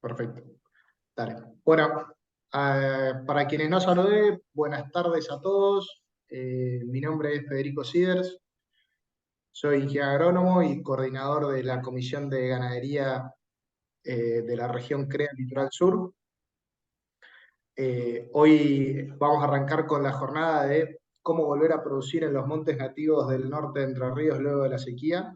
Perfecto. Dale. Bueno, para quienes no saludé, buenas tardes a todos. Mi nombre es Federico Siders, soy ingeniero agrónomo y coordinador de la Comisión de Ganadería de la región CREA Litoral Sur. Hoy vamos a arrancar con la jornada de cómo volver a producir en los montes nativos del norte de Entre Ríos luego de la sequía,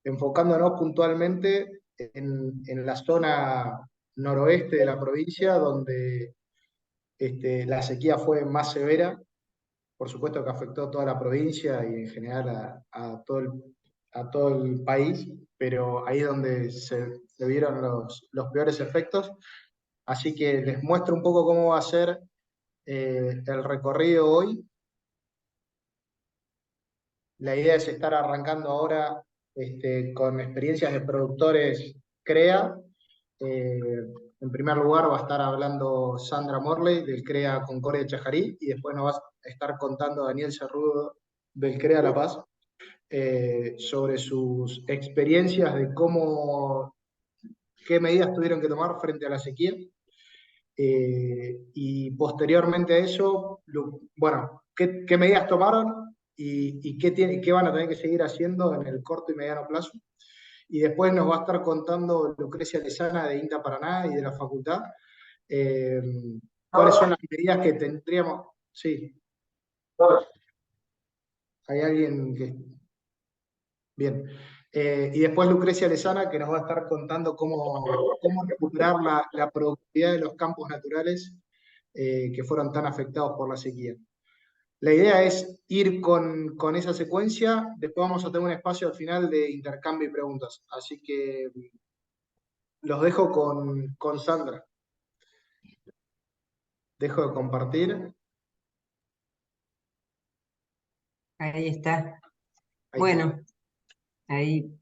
enfocándonos puntualmente en la zona noroeste de la provincia, donde la sequía fue más severa. Por supuesto que afectó a toda la provincia y en general a todo el país, pero ahí es donde se vieron los peores efectos. Así que les muestro un poco cómo va a ser el recorrido hoy. La idea es estar arrancando ahora con experiencias de productores CREA. En primer lugar va a estar hablando Sandra Morley del CREA Concordia Chajarí y después nos va a estar contando Daniel Cerrudo del CREA La Paz sobre sus experiencias de qué medidas tuvieron que tomar frente a la sequía. Y posteriormente a eso, bueno, qué medidas tomaron y qué van a tener que seguir haciendo en el corto y mediano plazo. Y después nos va a estar contando Lucrecia Lezana de INTA Paraná y de la facultad, eh, cuáles son las medidas que tendríamos. Sí, hay alguien que. Bien. Y después Lucrecia Lezana, que nos va a estar contando cómo recuperar la productividad de los campos naturales que fueron tan afectados por la sequía. La idea es ir con esa secuencia, después vamos a tener un espacio al final de intercambio y preguntas. Así que los dejo con Sandra. Dejo de compartir. Ahí está. Ahí está. Bueno, ahí.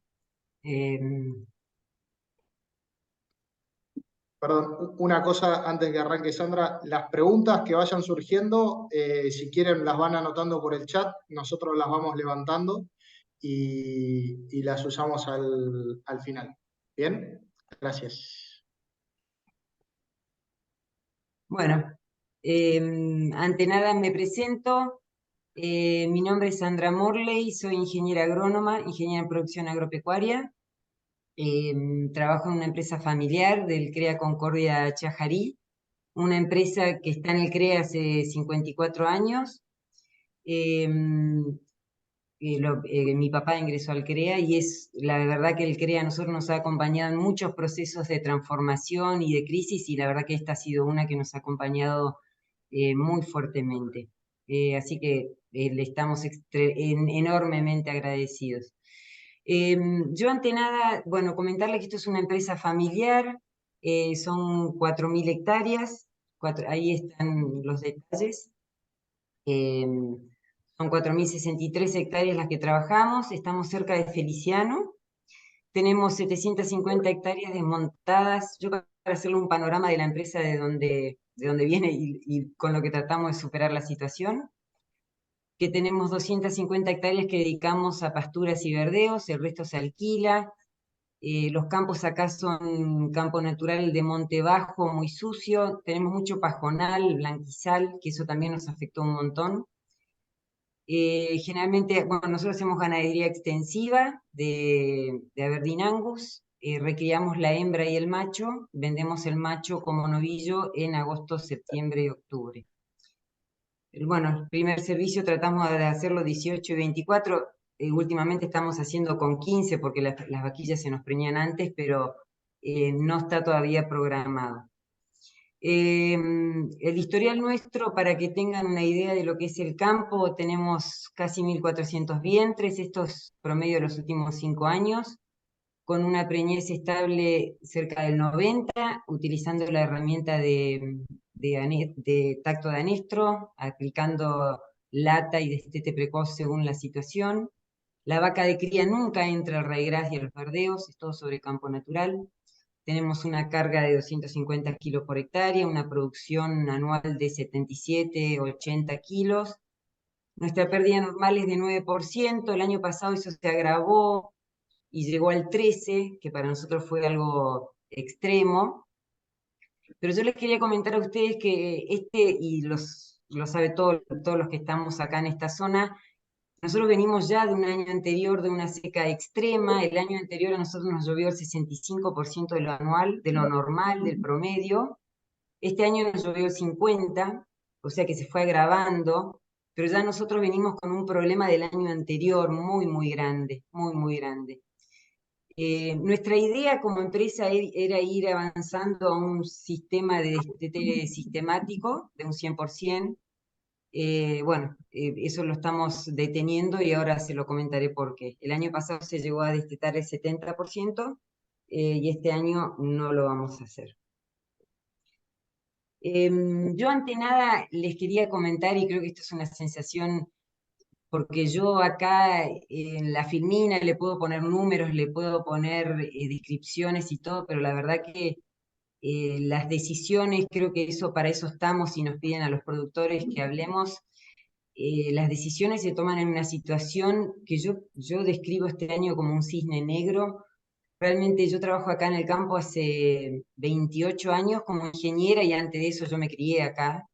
Perdón, una cosa antes que arranque Sandra, las preguntas que vayan surgiendo, si quieren las van anotando por el chat, nosotros las vamos levantando y las usamos al final. ¿Bien? Gracias. Bueno, ante nada me presento. Mi nombre es Sandra Morley, soy ingeniera agrónoma, ingeniera en producción agropecuaria. Trabajo en una empresa familiar del CREA Concordia Chajarí, una empresa que está en el CREA hace 54 años. Mi papá ingresó al CREA y es la verdad que el CREA a nosotros nos ha acompañado en muchos procesos de transformación y de crisis, y la verdad que esta ha sido una que nos ha acompañado muy fuertemente. Así que le estamos enormemente agradecidos. Yo ante nada, bueno, comentarle que esto es una empresa familiar, son 4.000 hectáreas, ahí están los detalles. Son 4.063 hectáreas las que trabajamos, estamos cerca de Feliciano, tenemos 750 hectáreas desmontadas. Yo para hacerle un panorama de la empresa de donde viene y con lo que tratamos de superar la situación, que tenemos 250 hectáreas que dedicamos a pasturas y verdeos, el resto se alquila. Los campos acá son campo natural de monte bajo, muy sucio, tenemos mucho pajonal, blanquizal, que eso también nos afectó un montón. Generalmente, bueno, nosotros hacemos ganadería extensiva de Aberdeen Angus, recriamos la hembra y el macho, vendemos el macho como novillo en agosto, septiembre y octubre. Bueno, el primer servicio tratamos de hacerlo 18 y 24, últimamente estamos haciendo con 15 porque las vaquillas se nos preñan antes, pero no está todavía programado. El historial nuestro, para que tengan una idea de lo que es el campo, tenemos casi 1.400 vientres, esto es promedio de los últimos 5 años, con una preñez estable cerca del 90, utilizando la herramienta de tacto de anestro, aplicando lata y destete precoz según la situación. La vaca de cría nunca entra al raigras y a los verdeos, es todo sobre campo natural. Tenemos una carga de 250 kilos por hectárea, una producción anual de 77, 80 kilos. Nuestra pérdida normal es de 9%, el año pasado eso se agravó y llegó al 13%, que para nosotros fue algo extremo. Pero yo les quería comentar a ustedes que y lo sabe todos los que estamos acá en esta zona, nosotros venimos ya de un año anterior de una seca extrema. El año anterior a nosotros nos llovió el 65% de lo anual, de lo normal, del promedio. Este año nos llovió el 50%, o sea que se fue agravando, pero ya nosotros venimos con un problema del año anterior muy, muy grande, muy, muy grande. Nuestra idea como empresa era ir avanzando a un sistema de destete sistemático de un 100%. Bueno, eso lo estamos deteniendo y ahora se lo comentaré por qué. El año pasado se llegó a destetar el 70%, y este año no lo vamos a hacer. Yo ante nada les quería comentar, y creo que esto es una sensación, porque yo acá en la filmina le puedo poner números, le puedo poner descripciones y todo, pero la verdad que las decisiones, creo que eso para eso estamos y nos piden a los productores que hablemos. Las decisiones se toman en una situación que yo describo este año como un cisne negro. Realmente yo trabajo acá en el campo hace 28 años como ingeniera y antes de eso yo me crié acá,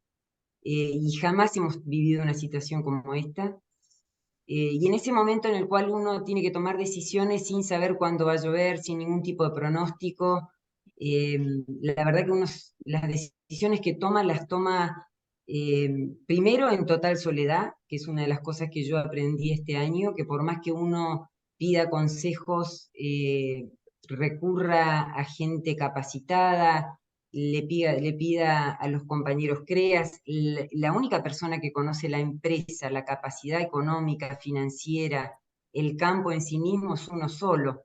y jamás hemos vivido una situación como esta. Y en ese momento en el cual uno tiene que tomar decisiones sin saber cuándo va a llover, sin ningún tipo de pronóstico, eh, la verdad que las decisiones que toma las toma primero en total soledad, que es una de las cosas que yo aprendí este año, que por más que uno pida consejos, recurra a gente capacitada, le pida a los compañeros CREAS, la única persona que conoce la empresa, la capacidad económica, financiera, el campo en sí mismo es uno solo.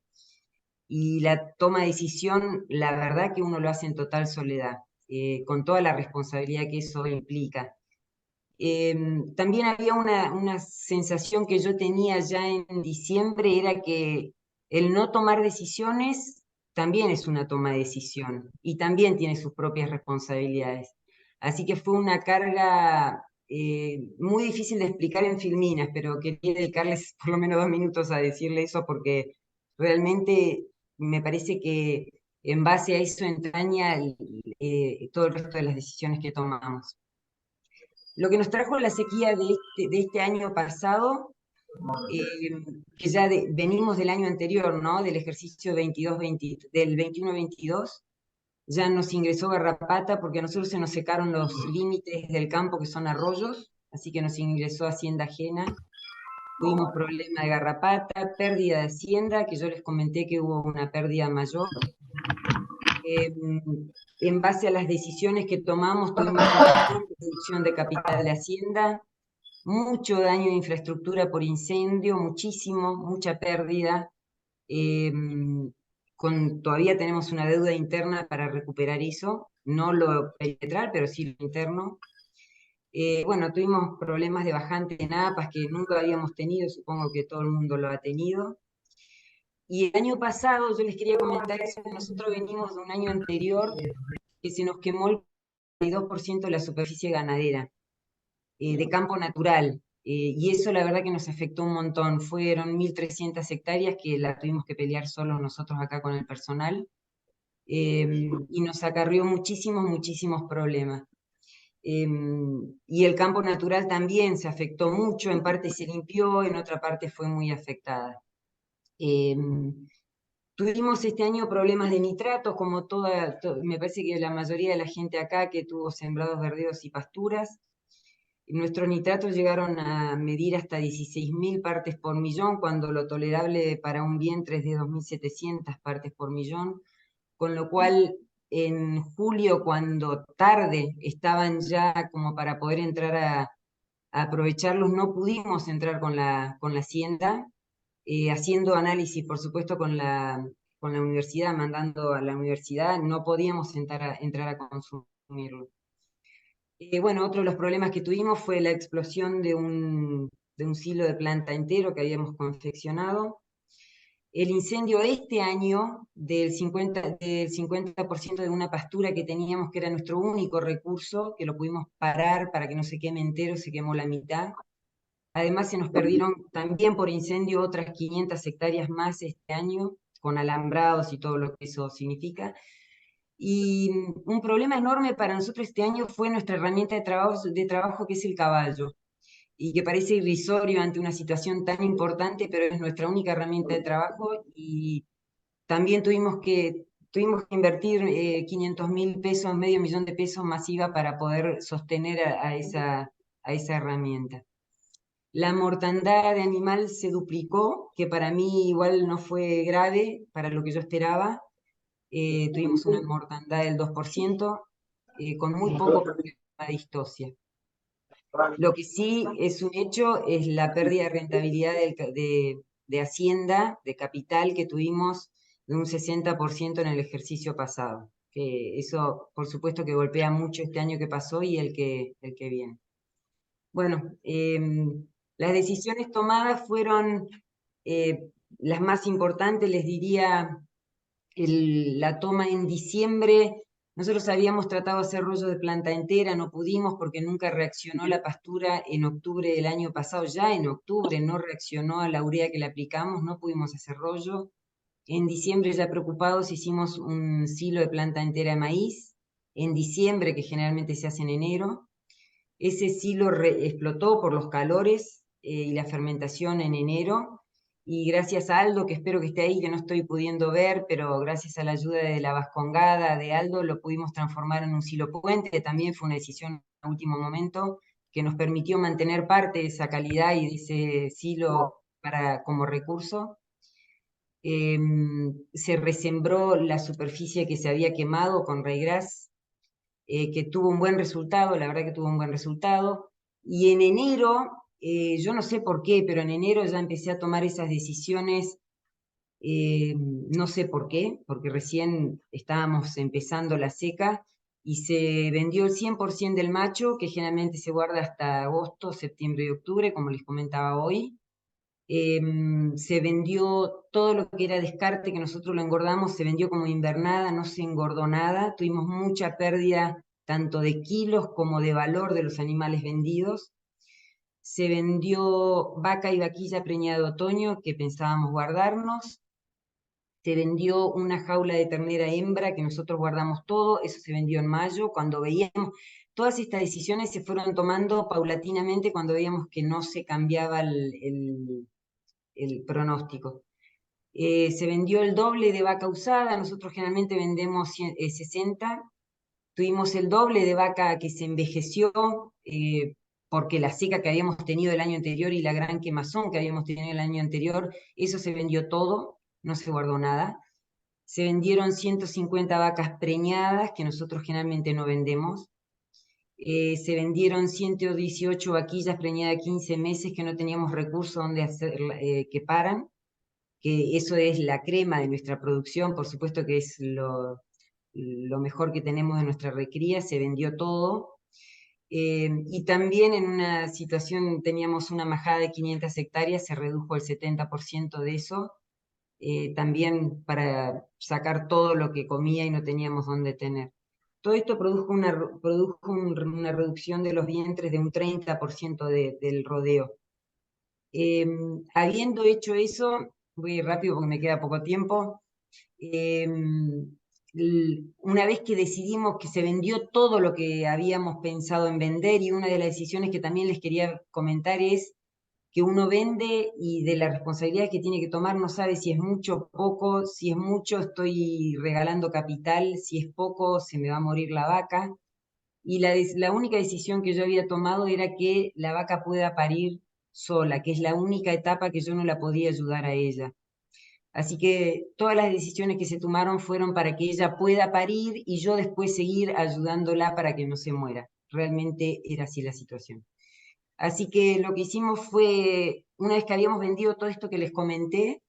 Y la toma de decisión, la verdad que uno lo hace en total soledad, con toda la responsabilidad que eso implica. También había una sensación que yo tenía ya en diciembre, era que el no tomar decisiones también es una toma de decisión y también tiene sus propias responsabilidades. Así que fue una carga muy difícil de explicar en filminas, pero quería dedicarles por lo menos 2 minutos a decirle eso porque realmente me parece que en base a eso entraña todo el resto de las decisiones que tomamos. Lo que nos trajo la sequía de este año pasado, eh, que ya venimos del año anterior, ¿no? Del ejercicio 22-20, del 21-22, ya nos ingresó garrapata porque a nosotros se nos secaron los límites del campo que son arroyos, así que nos ingresó hacienda ajena. Tuvimos problema de garrapata, pérdida de hacienda, que yo les comenté que hubo una pérdida mayor. En base a las decisiones que tomamos, tuvimos una gran reducción de capital de hacienda, mucho daño de infraestructura por incendio, muchísimo, mucha pérdida. eh, Todavía tenemos una deuda interna para recuperar eso, no lo perimetral, pero sí lo interno. Bueno, tuvimos problemas de bajante de napas que nunca habíamos tenido, supongo que todo el mundo lo ha tenido. Y el año pasado, yo les quería comentar eso, que nosotros venimos de un año anterior que se nos quemó el 42% de la superficie ganadera, de campo natural. Y eso la verdad que nos afectó un montón. Fueron 1.300 hectáreas que la tuvimos que pelear solos nosotros acá con el personal, y nos acarrió muchísimos, muchísimos problemas. Y el campo natural también se afectó mucho, en parte se limpió, en otra parte fue muy afectada. Tuvimos este año problemas de nitratos, como me parece que la mayoría de la gente acá que tuvo sembrados verdeos y pasturas. Nuestros nitratos llegaron a medir hasta 16.000 partes por millón, cuando lo tolerable para un vientre es de 2.700 partes por millón, con lo cual en julio, cuando tarde estaban ya como para poder entrar a aprovecharlos, no pudimos entrar con la hacienda, haciendo análisis, por supuesto, con la universidad, mandando a la universidad, no podíamos entrar a consumirlo. Bueno, otro de los problemas que tuvimos fue la explosión de un silo de planta entero que habíamos confeccionado. El incendio este año del 50% de una pastura que teníamos, que era nuestro único recurso, que lo pudimos parar para que no se queme entero, se quemó la mitad. Además, se nos perdieron también por incendio otras 500 hectáreas más este año, con alambrados y todo lo que eso significa. Y un problema enorme para nosotros este año fue nuestra herramienta de trabajo que es el caballo, y que parece irrisorio ante una situación tan importante, pero es nuestra única herramienta de trabajo, y también tuvimos que invertir 500.000 pesos, medio millón de pesos masiva para poder sostener a esa herramienta. La mortandad de animal se duplicó, que para mí igual no fue grave para lo que yo esperaba. Tuvimos una mortandad del 2%, con muy poco problema de histosia. Lo que sí es un hecho es la pérdida de rentabilidad de Hacienda, de capital que tuvimos de un 60% en el ejercicio pasado. Que eso, por supuesto, que golpea mucho este año que pasó y el que viene. Bueno, las decisiones tomadas fueron las más importantes, les diría, la toma en diciembre. Nosotros habíamos tratado de hacer rollo de planta entera, no pudimos porque nunca reaccionó la pastura en octubre del año pasado. Ya en octubre no reaccionó a la urea que le aplicamos, no pudimos hacer rollo. En diciembre, ya preocupados, hicimos un silo de planta entera de maíz. En diciembre, que generalmente se hace en enero. Ese silo explotó por los calores y la fermentación en enero. Y gracias a Aldo, que espero que esté ahí, que no estoy pudiendo ver, pero gracias a la ayuda de la vascongada de Aldo, lo pudimos transformar en un silo puente. También fue una decisión a último momento que nos permitió mantener parte de esa calidad y de ese silo como recurso. Se resembró la superficie que se había quemado con ryegrass, que tuvo un buen resultado, la verdad que tuvo un buen resultado. Y en enero, yo no sé por qué, pero en enero ya empecé a tomar esas decisiones, no sé por qué, porque recién estábamos empezando la seca y se vendió el 100% del macho, que generalmente se guarda hasta agosto, septiembre y octubre, como les comentaba hoy. Se vendió todo lo que era descarte, que nosotros lo engordamos, se vendió como invernada, no se engordó nada. Tuvimos mucha pérdida tanto de kilos como de valor de los animales vendidos. Se vendió vaca y vaquilla preñada de otoño que pensábamos guardarnos. Se vendió una jaula de ternera hembra que nosotros guardamos todo, eso se vendió en mayo. Cuando veíamos, todas estas decisiones se fueron tomando paulatinamente cuando veíamos que no se cambiaba el pronóstico. Se vendió el doble de vaca usada, nosotros generalmente vendemos 60, tuvimos el doble de vaca que se envejeció, porque la seca que habíamos tenido el año anterior y la gran quemazón que habíamos tenido el año anterior, eso se vendió todo, no se guardó nada. Se vendieron 150 vacas preñadas, que nosotros generalmente no vendemos. Se vendieron 118 vaquillas preñadas de 15 meses que no teníamos recursos donde hacer, que paran, que eso es la crema de nuestra producción, por supuesto que es lo mejor que tenemos de nuestra recría, se vendió todo. Y también en una situación teníamos una majada de 500 hectáreas, se redujo el 70% de eso, también para sacar todo lo que comía y no teníamos dónde tener. Todo esto produjo una reducción de los vientres de un 30% del rodeo. Habiendo hecho eso, voy rápido porque me queda poco tiempo. Una vez que decidimos que se vendió todo lo que habíamos pensado en vender, y una de las decisiones que también les quería comentar es que uno vende y de la responsabilidad que tiene que tomar no sabe si es mucho o poco. Si es mucho estoy regalando capital, si es poco se me va a morir la vaca. Y la única decisión que yo había tomado era que la vaca pueda parir sola, que es la única etapa que yo no la podía ayudar a ella. Así que todas las decisiones que se tomaron fueron para que ella pueda parir y yo después seguir ayudándola para que no se muera. Realmente era así la situación. Así que lo que hicimos fue, una vez que habíamos vendido todo esto que les comenté,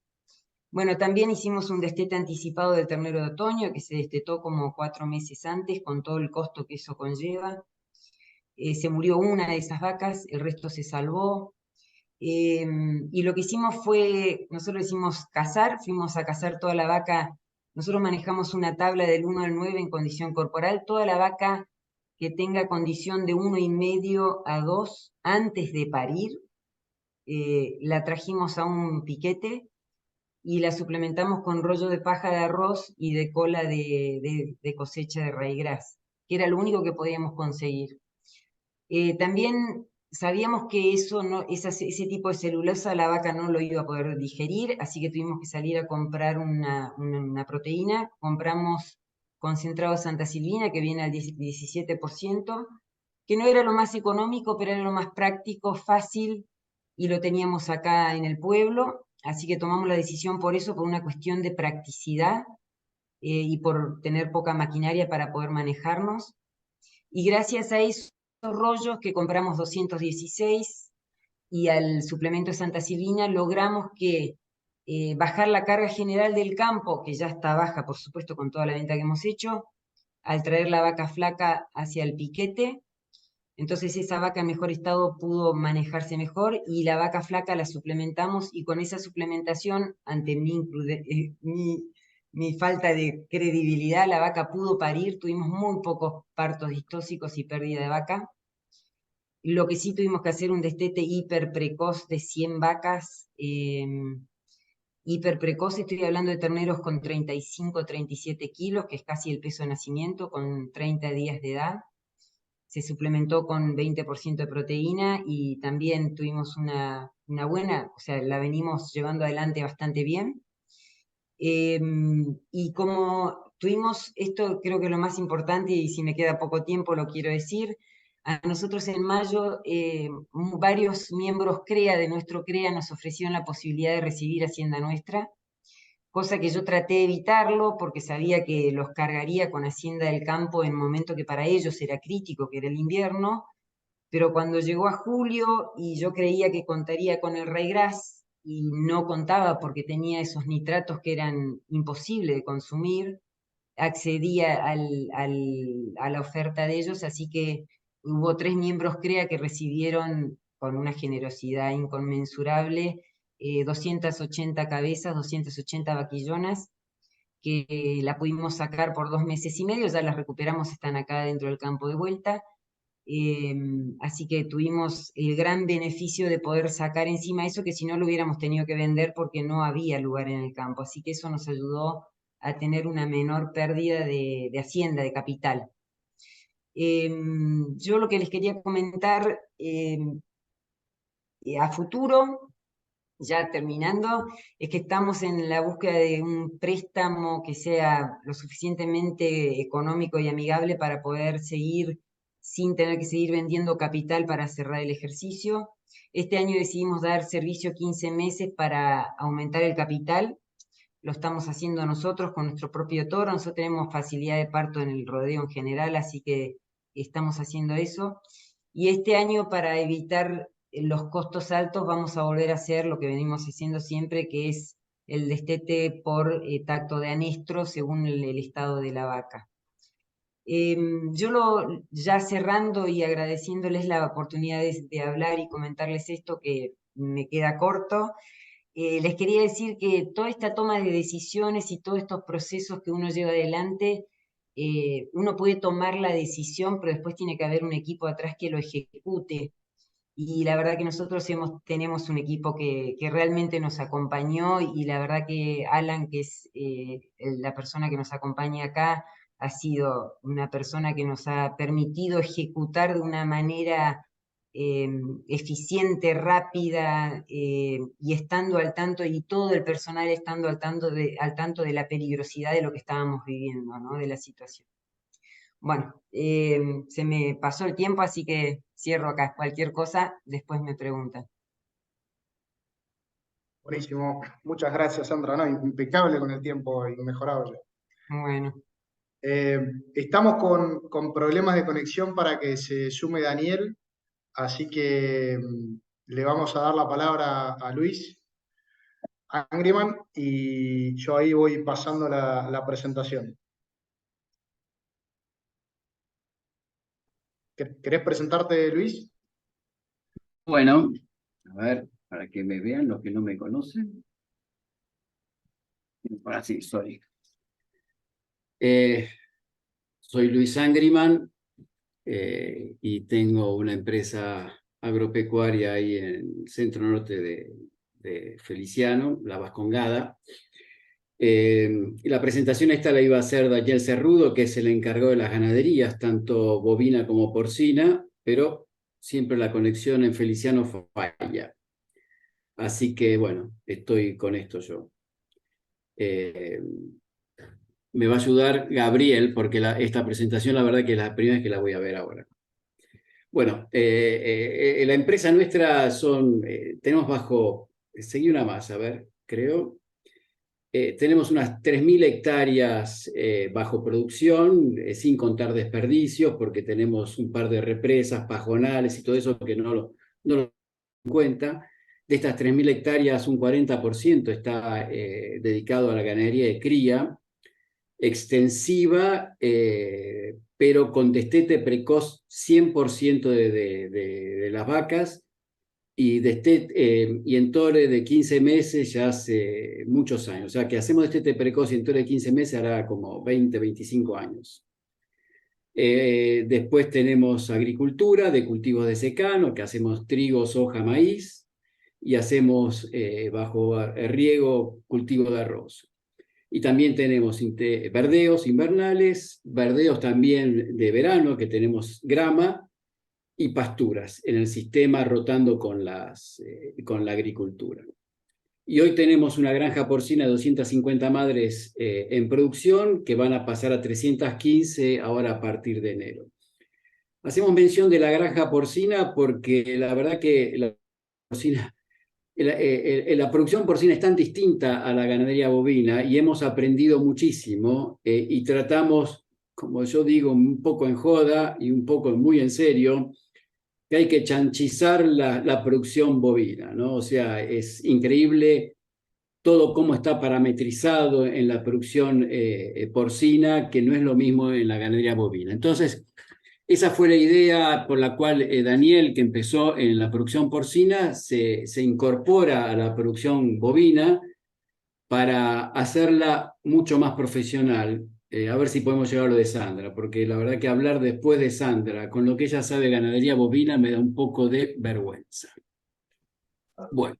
bueno, también hicimos un destete anticipado del ternero de otoño, que se destetó como 4 meses antes, con todo el costo que eso conlleva. Se murió una de esas vacas, el resto se salvó. Y lo que hicimos fue, nosotros hicimos cazar, fuimos a cazar toda la vaca. Nosotros manejamos una tabla del 1 al 9 en condición corporal. Toda la vaca que tenga condición de 1,5 a 2 antes de parir, la trajimos a un piquete y la suplementamos con rollo de paja de arroz y de cola de cosecha de raigras, que era lo único que podíamos conseguir. También sabíamos que eso no, ese tipo de celulosa la vaca no lo iba a poder digerir, así que tuvimos que salir a comprar una proteína. Compramos concentrado Santa Silvina, que viene al 17%, que no era lo más económico, pero era lo más práctico, fácil, y lo teníamos acá en el pueblo, así que tomamos la decisión por eso, por una cuestión de practicidad y por tener poca maquinaria para poder manejarnos. Y gracias a esos rollos que compramos 216 y al suplemento de Santa Silvina, logramos que bajar la carga general del campo, que ya está baja, por supuesto, con toda la venta que hemos hecho, al traer la vaca flaca hacia el piquete. Entonces esa vaca en mejor estado pudo manejarse mejor y la vaca flaca la suplementamos y con esa suplementación, ante mi falta de credibilidad, la vaca pudo parir, tuvimos muy pocos partos distóxicos y pérdida de vaca. Lo que sí tuvimos que hacer un destete hiper precoz de 100 vacas, hiper precoz, estoy hablando de terneros con 35, 37 kilos, que es casi el peso de nacimiento, con 30 días de edad. Se suplementó con 20% de proteína y también tuvimos una buena, o sea, la venimos llevando adelante bastante bien. Y como tuvimos, esto creo que es lo más importante y si me queda poco tiempo lo quiero decir, a nosotros en mayo varios miembros CREA de nuestro CREA nos ofrecieron la posibilidad de recibir Hacienda Nuestra, cosa que yo traté de evitarlo porque sabía que los cargaría con Hacienda del Campo en un momento que para ellos era crítico, que era el invierno, pero cuando llegó a julio y yo creía que contaría con el Raigras y no contaba porque tenía esos nitratos que eran imposibles de consumir, accedía a la oferta de ellos, así que hubo 3 miembros CREA que recibieron con una generosidad inconmensurable 280 cabezas, 280 vaquillonas, que la pudimos sacar por 2 meses y medio, ya las recuperamos, están acá dentro del campo de vuelta. Así que tuvimos el gran beneficio de poder sacar encima eso que si no lo hubiéramos tenido que vender porque no había lugar en el campo. Así que eso nos ayudó a tener una menor pérdida de hacienda, de capital. Yo lo que les quería comentar a futuro, ya terminando, es que estamos en la búsqueda de un préstamo que sea lo suficientemente económico y amigable para poder seguir sin tener que seguir vendiendo capital para cerrar el ejercicio. Este año decidimos dar servicio 15 meses para aumentar el capital. Lo estamos haciendo nosotros con nuestro propio toro. Nosotros tenemos facilidad de parto en el rodeo en general, así que estamos haciendo eso. Y este año, para evitar los costos altos, vamos a volver a hacer lo que venimos haciendo siempre, que es el destete por tacto de anestro según el estado de la vaca. Ya cerrando y agradeciéndoles la oportunidad de hablar y comentarles esto que me queda corto, les quería decir que toda esta toma de decisiones y todos estos procesos que uno lleva adelante, uno puede tomar la decisión, pero después tiene que haber un equipo atrás que lo ejecute. Y la verdad que nosotros tenemos un equipo que realmente nos acompañó y la verdad que Alan, que es la persona que nos acompaña acá, ha sido una persona que nos ha permitido ejecutar de una manera eficiente, rápida y estando al tanto, y todo el personal estando al tanto de la peligrosidad de lo que estábamos viviendo, ¿no? De la situación. Bueno, se me pasó el tiempo, así que cierro acá. Cualquier cosa, después me preguntan. Buenísimo. Muchas gracias, Sandra. No, impecable con el tiempo, inmejorable. Bueno, Eh, Estamos con problemas de conexión para que se sume Daniel, así que le vamos a dar la palabra a Luis Angriman y yo ahí voy pasando la presentación. ¿Querés presentarte, Luis? Bueno, a ver, para que me vean los que no me conocen. Ahora sí, soy. Soy Luis Angriman y tengo una empresa agropecuaria ahí en el centro norte de Feliciano, La Vascongada. Y la presentación esta la iba a hacer Daniel Cerrudo, que es el encargado de las ganaderías, tanto bovina como porcina, pero siempre la conexión en Feliciano falla. Así que bueno, estoy con esto yo. Me va a ayudar Gabriel, porque esta presentación la verdad que es la primera vez que la voy a ver ahora. Bueno, la empresa nuestra tenemos seguí una más, a ver, creo. Tenemos unas 3.000 hectáreas bajo producción, sin contar desperdicios, porque tenemos un par de represas, pajonales y todo eso que no lo cuenta. De estas 3.000 hectáreas, un 40% está dedicado a la ganadería de cría extensiva, pero con destete precoz 100% de las vacas, y en tore de 15 meses ya hace muchos años. O sea, que hacemos destete precoz y en tore de 15 meses hará como 20, 25 años. Después tenemos agricultura de cultivos de secano, que hacemos trigo, soja, maíz, y hacemos bajo riego cultivo de arroz. Y también tenemos verdeos invernales, verdeos también de verano, que tenemos grama, y pasturas en el sistema rotando con la agricultura. Y hoy tenemos una granja porcina de 250 madres en producción, que van a pasar a 315 ahora a partir de enero. Hacemos mención de la granja porcina porque la verdad que la producción porcina es tan distinta a la ganadería bovina, y hemos aprendido muchísimo, y tratamos, como yo digo, un poco en joda y un poco muy en serio, que hay que chanchizar la producción bovina, ¿no? O sea, es increíble todo cómo está parametrizado en la producción porcina, que no es lo mismo en la ganadería bovina. Entonces, esa fue la idea por la cual Daniel, que empezó en la producción porcina, se incorpora a la producción bovina para hacerla mucho más profesional. A ver si podemos llegar a lo de Sandra, porque la verdad que hablar después de Sandra, con lo que ella sabe de ganadería bovina, me da un poco de vergüenza. Bueno,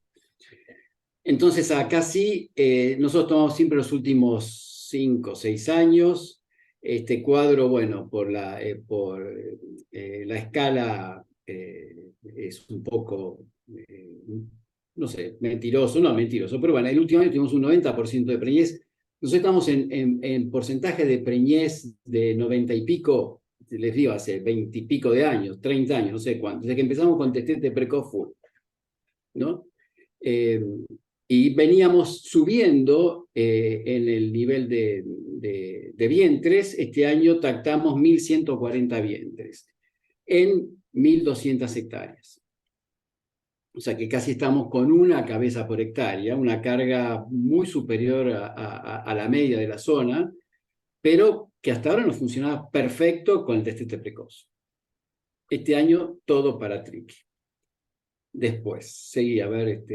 entonces acá sí, nosotros tomamos siempre los últimos 5 o 6 años. Este cuadro, bueno, por la escala es un poco, no sé, mentiroso, pero bueno, el último año tuvimos un 90% de preñez. Nosotros estamos en porcentaje de preñez de 90 y pico, les digo, hace 20 y pico de años, 30 años, no sé cuánto, desde que empezamos con destete precoz full, ¿no? Y veníamos subiendo en el nivel de vientres. Este año tactamos 1.140 vientres en 1.200 hectáreas. O sea que casi estamos con una cabeza por hectárea, una carga muy superior a la media de la zona, pero que hasta ahora nos funcionaba perfecto con el destete precoz. Este año todo para triqui. Después, seguí, a ver,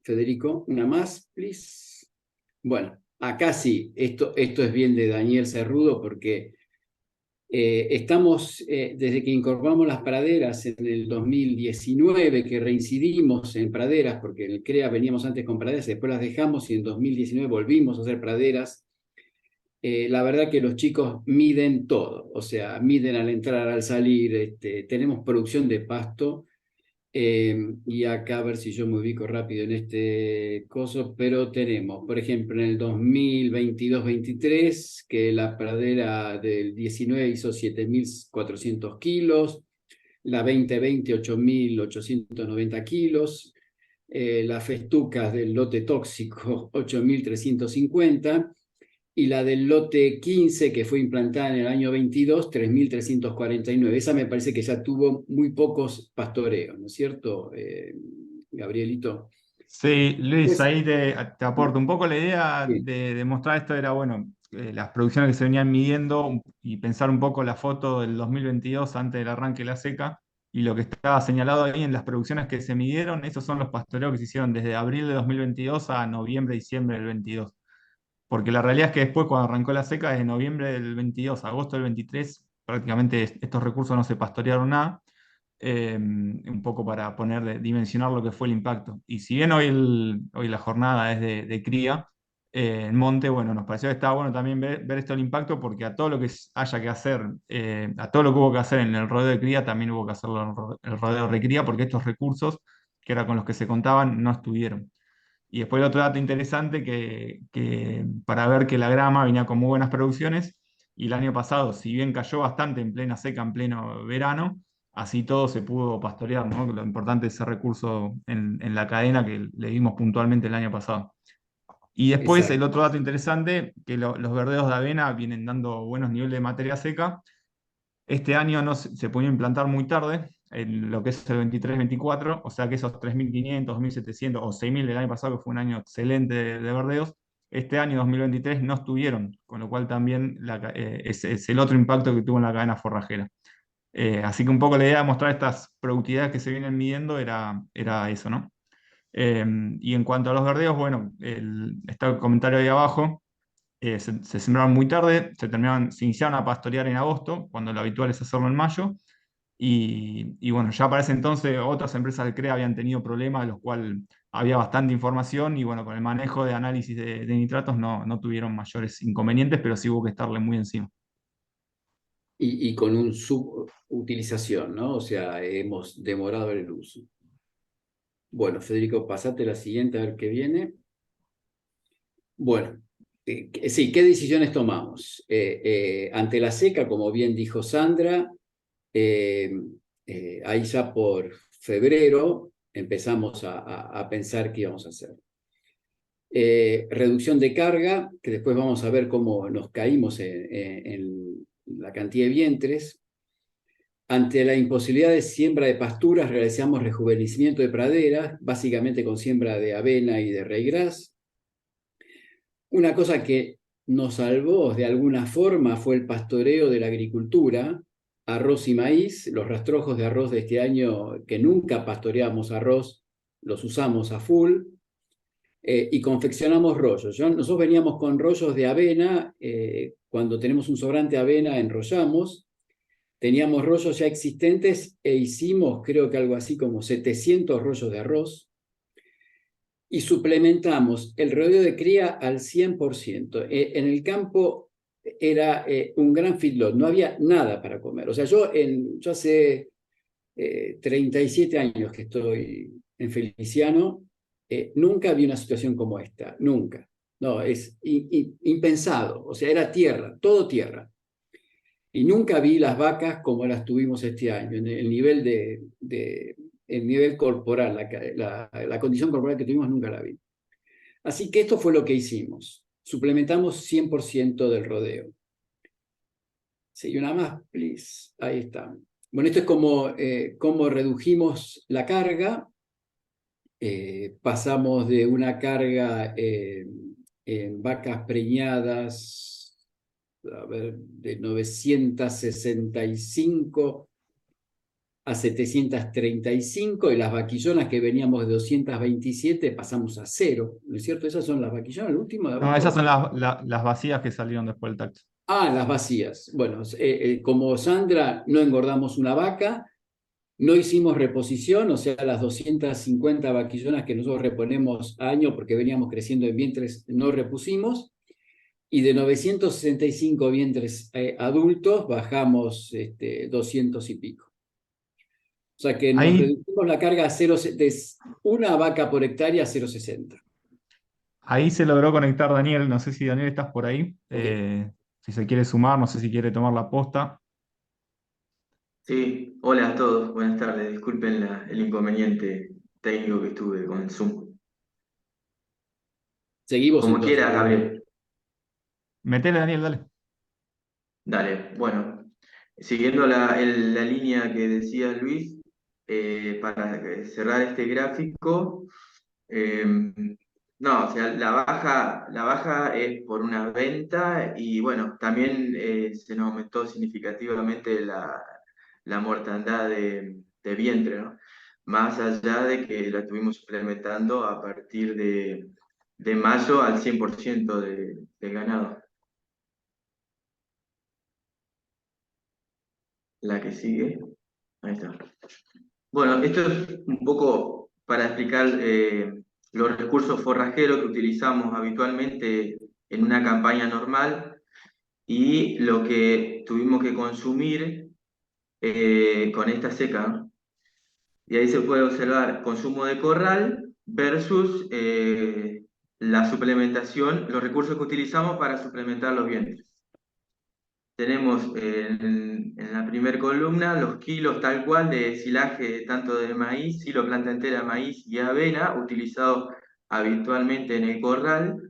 Federico, una más, please. Bueno, acá sí, esto es bien de Daniel Cerrudo, porque estamos, desde que incorporamos las praderas en el 2019, que reincidimos en praderas, porque en el CREA veníamos antes con praderas, después las dejamos y en 2019 volvimos a hacer praderas. La verdad que los chicos miden todo, o sea, miden al entrar, al salir, tenemos producción de pasto. Y acá a ver si yo me ubico rápido en este coso, pero tenemos, por ejemplo, en el 2022-23, que la pradera del 19 hizo 7.400 kilos, la 2020 8.890 kilos, las festucas del lote tóxico 8.350, y la del lote 15, que fue implantada en el año 22, 3.349. Esa me parece que ya tuvo muy pocos pastoreos, ¿no es cierto, Gabrielito? Sí, Luis, Pues, ahí te aporto un poco la idea bien. de mostrar esto era, bueno, las producciones que se venían midiendo y pensar un poco la foto del 2022 antes del arranque de la seca, y lo que estaba señalado ahí en las producciones que se midieron, esos son los pastoreos que se hicieron desde abril de 2022 a noviembre, diciembre del 22. Porque la realidad es que después, cuando arrancó la seca, desde noviembre del 22 a agosto del 23, prácticamente estos recursos no se pastorearon nada. un poco para dimensionar lo que fue el impacto. Y si bien hoy la jornada es de cría, en monte, bueno, nos pareció que estaba bueno también ver esto el impacto, porque a todo lo que haya que hacer, a todo lo que hubo que hacer en el rodeo de cría, también hubo que hacerlo en el rodeo de recría, porque estos recursos, que era con los que se contaban, no estuvieron. Y después el otro dato interesante para ver que la grama venía con muy buenas producciones, y el año pasado, si bien cayó bastante en plena seca, en pleno verano, así todo se pudo pastorear, ¿no? Lo importante es ese recurso en la cadena que le dimos puntualmente el año pasado. Y después el Exacto. otro dato interesante, que los verdeos de avena vienen dando buenos niveles de materia seca. Este año no se pudo implantar muy tarde, en lo que es el 23-24, o sea que esos 3.500, 2.700 o 6.000 del año pasado, que fue un año excelente de verdeos, este año 2023 no estuvieron, con lo cual también es el otro impacto que tuvo en la cadena forrajera. Así que un poco la idea de mostrar estas productividades que se vienen midiendo era eso, ¿no? Y en cuanto a los verdeos, bueno, está el comentario ahí abajo. Se sembraron muy tarde, se iniciaron a pastorear en agosto, cuando lo habitual es hacerlo en mayo. Y bueno, ya para ese entonces otras empresas de CREA habían tenido problemas, de los cuales había bastante información, y bueno, con el manejo de análisis de nitratos no tuvieron mayores inconvenientes, pero sí hubo que estarle muy encima. Y con un subutilización, ¿no? O sea, hemos demorado el uso. Bueno, Federico, pasate la siguiente a ver qué viene. Bueno, sí, ¿qué decisiones tomamos? Ante la seca, como bien dijo Sandra, ahí ya por febrero empezamos a pensar qué íbamos a hacer. Reducción de carga, que después vamos a ver cómo nos caímos en la cantidad de vientres. Ante la imposibilidad de siembra de pasturas, realizamos rejuvenecimiento de praderas, básicamente con siembra de avena y de ryegrass. Una cosa que nos salvó de alguna forma fue el pastoreo de la agricultura, arroz y maíz. Los rastrojos de arroz de este año, que nunca pastoreamos arroz, los usamos a full. Y confeccionamos rollos. Nosotros veníamos con rollos de avena, cuando tenemos un sobrante de avena enrollamos, teníamos rollos ya existentes e hicimos creo que algo así como 700 rollos de arroz, y suplementamos el rodeo de cría al 100%. En el campo era un gran feedlot, no había nada para comer. O sea, yo hace 37 años que estoy en Feliciano, nunca vi una situación como esta, nunca. No, es impensado, o sea, era tierra, todo tierra. Y nunca vi las vacas como las tuvimos este año, en el nivel el nivel corporal, la condición corporal que tuvimos nunca la vi. Así que esto fue lo que hicimos. Suplementamos 100% del rodeo. Sí, una más, please. Ahí está. Bueno, esto es como redujimos la carga. Pasamos de una carga en vacas preñadas, a ver, de 965 a 735, y las vaquillonas que veníamos de 227 pasamos a 0, ¿no es cierto? Esas son las vaquillonas, el último de No, esas abajo. son las vacías que salieron después del tacto. Ah, las vacías. Bueno, como Sandra, no engordamos una vaca, no hicimos reposición, o sea, las 250 vaquillonas que nosotros reponemos a año porque veníamos creciendo en vientres, no repusimos, y de 965 vientres adultos bajamos 200 y pico. O sea que nos Ahí, reducimos la carga de una vaca por hectárea a 0,60. ahí se logró conectar Daniel, no sé si Daniel estás por ahí, ¿Ok? si se quiere sumar, no sé si quiere tomar la posta. Sí, hola a todos, buenas tardes. Disculpen el inconveniente técnico que tuve con el Zoom. Seguimos Como entonces. quieras, Gabriel. Metele, Daniel, dale. Dale, bueno, siguiendo la línea que decía Luis, para cerrar este gráfico, eh, no, o sea, la baja es por una venta y bueno, también se nos aumentó significativamente la mortandad de vientre, ¿no? Más allá de que la estuvimos implementando a partir de mayo al 100% del ganado. La que sigue. Ahí está. Bueno, esto es un poco para explicar los recursos forrajeros que utilizamos habitualmente en una campaña normal y lo que tuvimos que consumir con esta seca, ¿no? Y ahí se puede observar consumo de corral versus la suplementación, los recursos que utilizamos para suplementar los vientres. Tenemos en la primera columna los kilos tal cual de silaje tanto de maíz, silo planta entera, maíz y avena, utilizados habitualmente en el corral.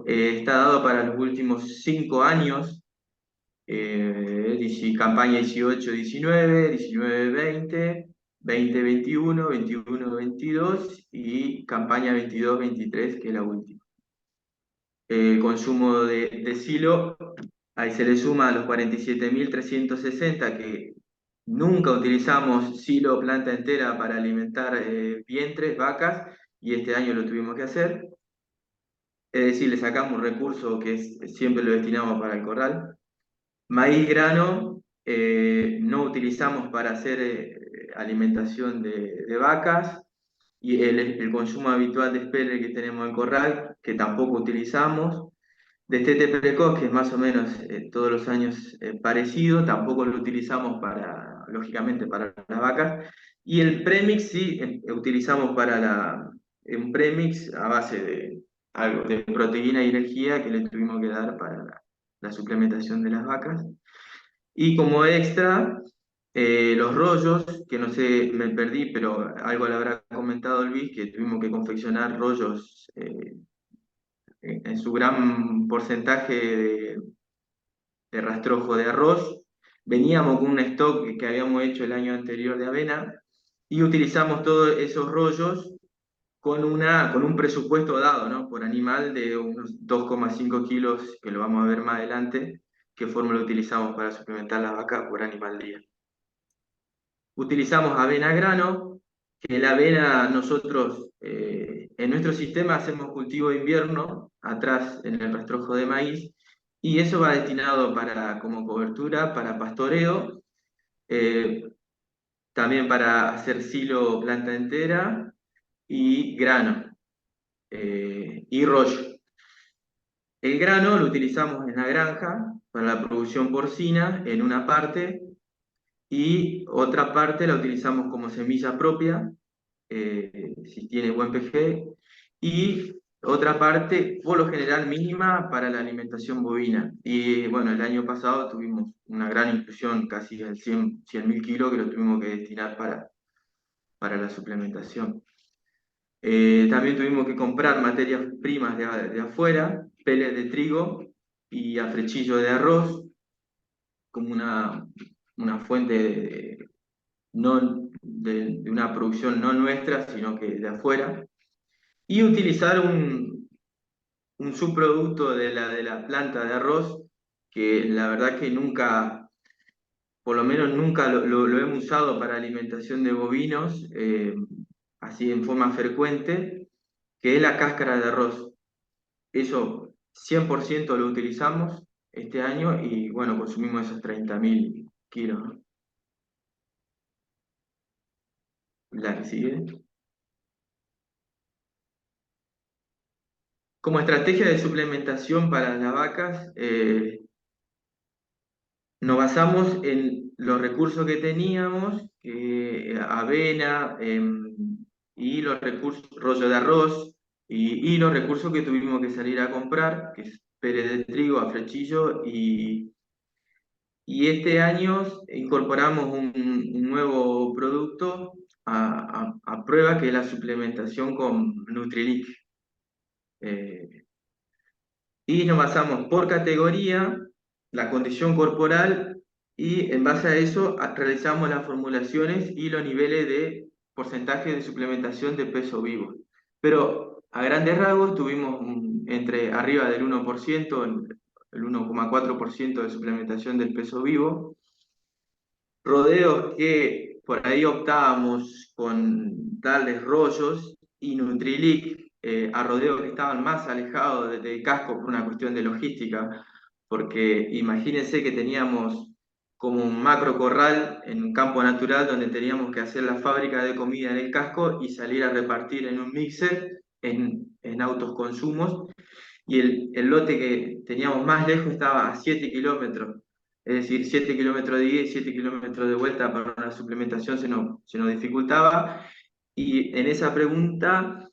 Está dado para los últimos 5 años, campaña 18-19, 19-20, 20-21, 21-22 y campaña 22-23, que es la última. Consumo de silo, ahí se le suma a los 47.360 que nunca utilizamos silo planta entera para alimentar vientres, vacas, y este año lo tuvimos que hacer. Es decir, le sacamos un recurso que siempre lo destinamos para el corral. Maíz grano no utilizamos para hacer alimentación de vacas, y el consumo habitual de espelre que tenemos en corral, que tampoco utilizamos. Destete precoz, que es más o menos todos los años parecido, tampoco lo utilizamos para, lógicamente, para las vacas. Y el premix sí utilizamos para un premix a base de algo de proteína y energía que le tuvimos que dar para la suplementación de las vacas. Y como extra, los rollos, que no sé, me perdí, pero algo le habrá comentado Luis, que tuvimos que confeccionar rollos en su gran porcentaje de rastrojo de arroz. Veníamos con un stock que habíamos hecho el año anterior de avena y utilizamos todos esos rollos con un presupuesto dado, ¿no?, por animal de unos 2,5 kilos, que lo vamos a ver más adelante, qué fórmula utilizamos para suplementar las vacas por animal día. Utilizamos avena grano, que la avena nosotros en nuestro sistema hacemos cultivo de invierno, atrás en el rastrojo de maíz, y eso va destinado como cobertura, para pastoreo, eh, también para hacer silo planta entera y grano y rollo. El grano lo utilizamos en la granja para la producción porcina en una parte, y otra parte la utilizamos como semilla propia, si tiene buen pH, y otra parte, por lo general mínima, para la alimentación bovina. Y bueno, el año pasado tuvimos una gran inclusión, casi el 100.000 kilos, que lo tuvimos que destinar para la suplementación. También tuvimos que comprar materias primas de afuera, pellets de trigo y afrechillo de arroz, como una fuente de una producción no nuestra, sino que de afuera, y utilizar un subproducto de la planta de arroz, que la verdad que nunca, por lo menos nunca lo hemos usado para alimentación de bovinos, así en forma frecuente, que es la cáscara de arroz. Eso 100% lo utilizamos este año y bueno, consumimos esos 30.000 kilos, ¿no? La que sigue. Como estrategia de suplementación para las vacas, nos basamos en los recursos que teníamos, avena, y los recursos, rollo de arroz, y los recursos que tuvimos que salir a comprar, que es pere de trigo, afrechillo, y este año incorporamos un nuevo producto a prueba, que es la suplementación con Nutrilink. Y nos basamos por categoría, la condición corporal, y en base a eso realizamos las formulaciones y los niveles de porcentaje de suplementación de peso vivo. Pero a grandes rasgos tuvimos entre arriba del 1%, el 1,4% de suplementación del peso vivo. Rodeos que por ahí optábamos con darles rollos y Nutrilink a rodeos que estaban más alejados del casco por una cuestión de logística, porque imagínense que teníamos como un macro corral en un campo natural donde teníamos que hacer la fábrica de comida en el casco y salir a repartir en un mixer en autoconsumos. Y el lote que teníamos más lejos estaba a 7 kilómetros. Es decir, 7 kilómetros de ida y 7 kilómetros de vuelta para una suplementación se nos dificultaba. Y en esa pregunta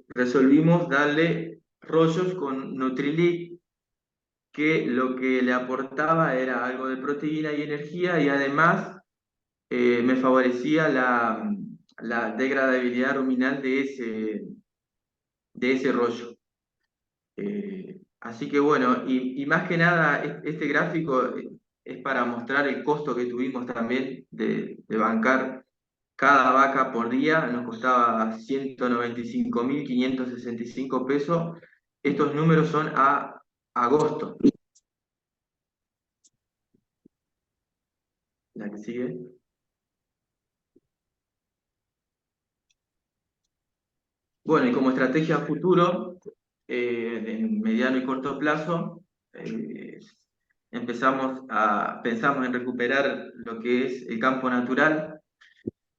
resolvimos darle rollos con Nutrilite, que lo que le aportaba era algo de proteína y energía, y además me favorecía la degradabilidad ruminal de ese rollo. Así que bueno, y más que nada, este gráfico es para mostrar el costo que tuvimos también de bancar cada vaca por día. Nos costaba 195.565 pesos. Estos números son a agosto. La que sigue. Bueno, y como estrategia a futuro, en mediano y corto plazo, pensamos en recuperar lo que es el campo natural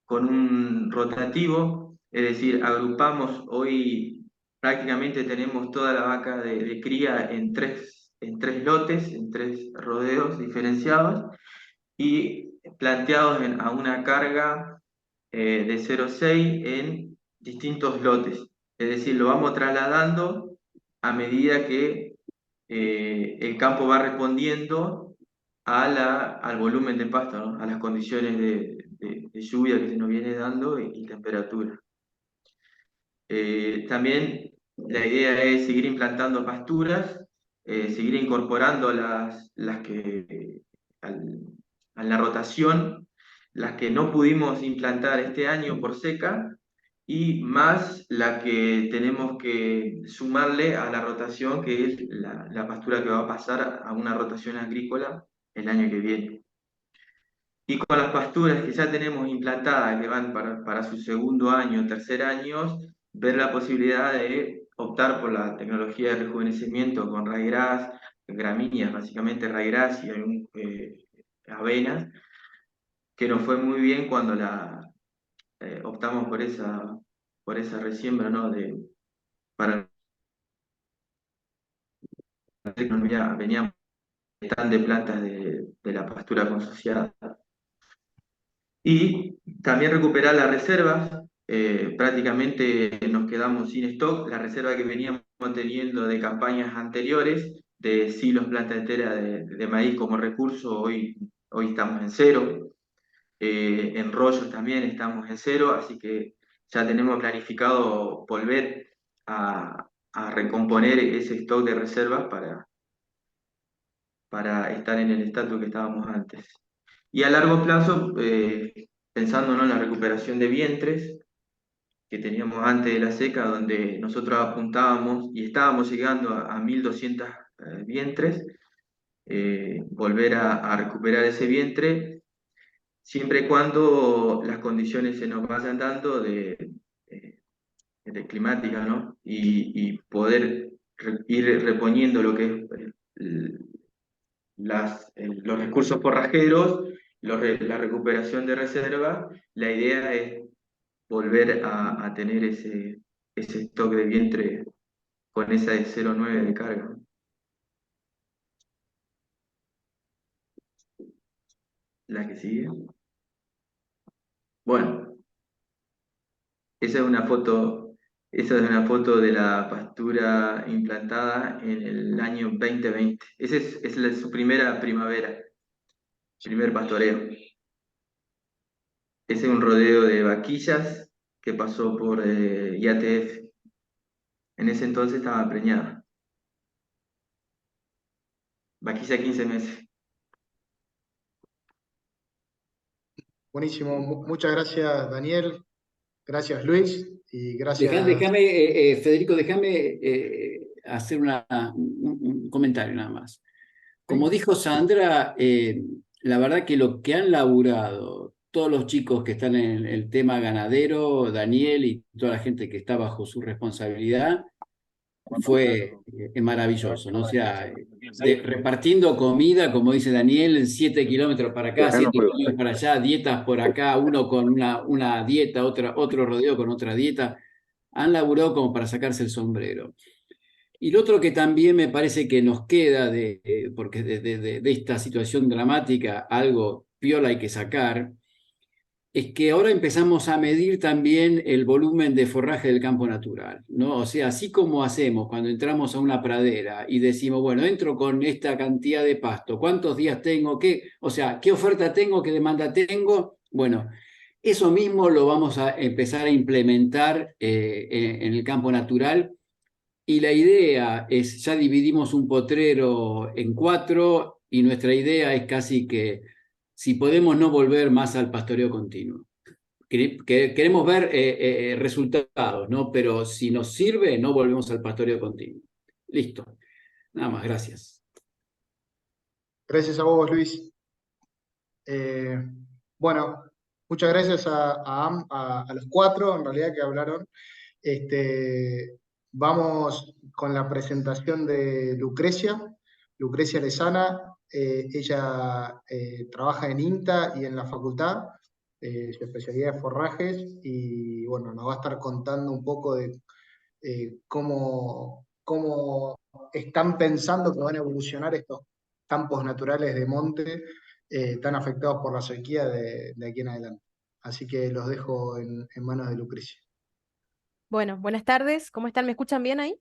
con un rotativo, es decir, agrupamos hoy, prácticamente tenemos toda la vaca de cría en tres lotes, en tres rodeos diferenciados y planteados a una carga de 0,6 en distintos lotes. Es decir, lo vamos trasladando a medida que el campo va respondiendo al volumen de pasto, ¿no? A las condiciones de lluvia que se nos viene dando y temperatura. También la idea es seguir implantando pasturas, seguir incorporando las que a la rotación, las que no pudimos implantar este año por seca, y más la que tenemos que sumarle a la rotación, que es la pastura que va a pasar a una rotación agrícola el año que viene. Y con las pasturas que ya tenemos implantadas, que van para su segundo año, tercer año, ver la posibilidad de optar por la tecnología de rejuvenecimiento con ryegrass, gramíneas, básicamente ryegrass y avenas, que nos fue muy bien cuando optamos por esa resiembra, ¿no? Para la tecnología veníamos de plantas de la pastura consociada. Y también recuperar las reservas. Prácticamente nos quedamos sin stock. La reserva que veníamos teniendo de campañas anteriores, de silos planta entera de maíz como recurso, hoy estamos en cero. En rollos también estamos en cero, así que ya tenemos planificado volver a recomponer ese stock de reservas para estar en el estatus que estábamos antes. Y a largo plazo, pensando, ¿no?, en la recuperación de vientres que teníamos antes de la seca, donde nosotros apuntábamos y estábamos llegando a 1.200 vientres, volver a recuperar ese vientre, siempre y cuando las condiciones se nos vayan dando de climática, ¿no? Y poder ir reponiendo lo que es los recursos forrajeros, la recuperación de reservas. La idea es volver a tener ese stock de vientre con esa de 0,9 de carga. La que sigue. Bueno, esa es una foto de la pastura implantada en el año 2020. Esa es su primera primavera, primer pastoreo. Ese es un rodeo de vaquillas que pasó por IATF. En ese entonces estaba preñada. Vaquilla 15 meses. Buenísimo, muchas gracias Daniel, gracias Luis y gracias. Federico, déjame hacer un comentario nada más. Como dijo Sandra, la verdad que lo que han laburado todos los chicos que están en el tema ganadero, Daniel y toda la gente que está bajo su responsabilidad, fue maravilloso, ¿no? O sea, repartiendo comida, como dice Daniel, 7 kilómetros para acá, Acá no 7 juego. kilómetros para allá, dietas por acá, uno con una dieta, otro rodeo con otra dieta. Han laburado como para sacarse el sombrero. Y lo otro que también me parece que nos queda, porque de esta situación dramática, algo piola hay que sacar, es que ahora empezamos a medir también el volumen de forraje del campo natural, ¿no? O sea, así como hacemos cuando entramos a una pradera y decimos, bueno, entro con esta cantidad de pasto, ¿cuántos días tengo? O sea, ¿qué oferta tengo? ¿Qué demanda tengo? Bueno, eso mismo lo vamos a empezar a implementar en el campo natural. Y la idea es, ya dividimos un potrero en 4 y nuestra idea es casi que si podemos no volver más al pastoreo continuo. Queremos ver resultados, ¿no? Pero si nos sirve, no volvemos al pastoreo continuo. Listo. Nada más, gracias. Gracias a vos, Luis. Bueno, muchas gracias a los 4, en realidad, que hablaron. Vamos con la presentación de Lucrecia. Lucrecia Lezana, ella trabaja en INTA y en la facultad, su especialidad es forrajes, y bueno, nos va a estar contando un poco de cómo están pensando que van a evolucionar estos campos naturales de monte tan afectados por la sequía de aquí en adelante. Así que los dejo en manos de Lucrecia. Bueno, buenas tardes. ¿Cómo están? ¿Me escuchan bien ahí?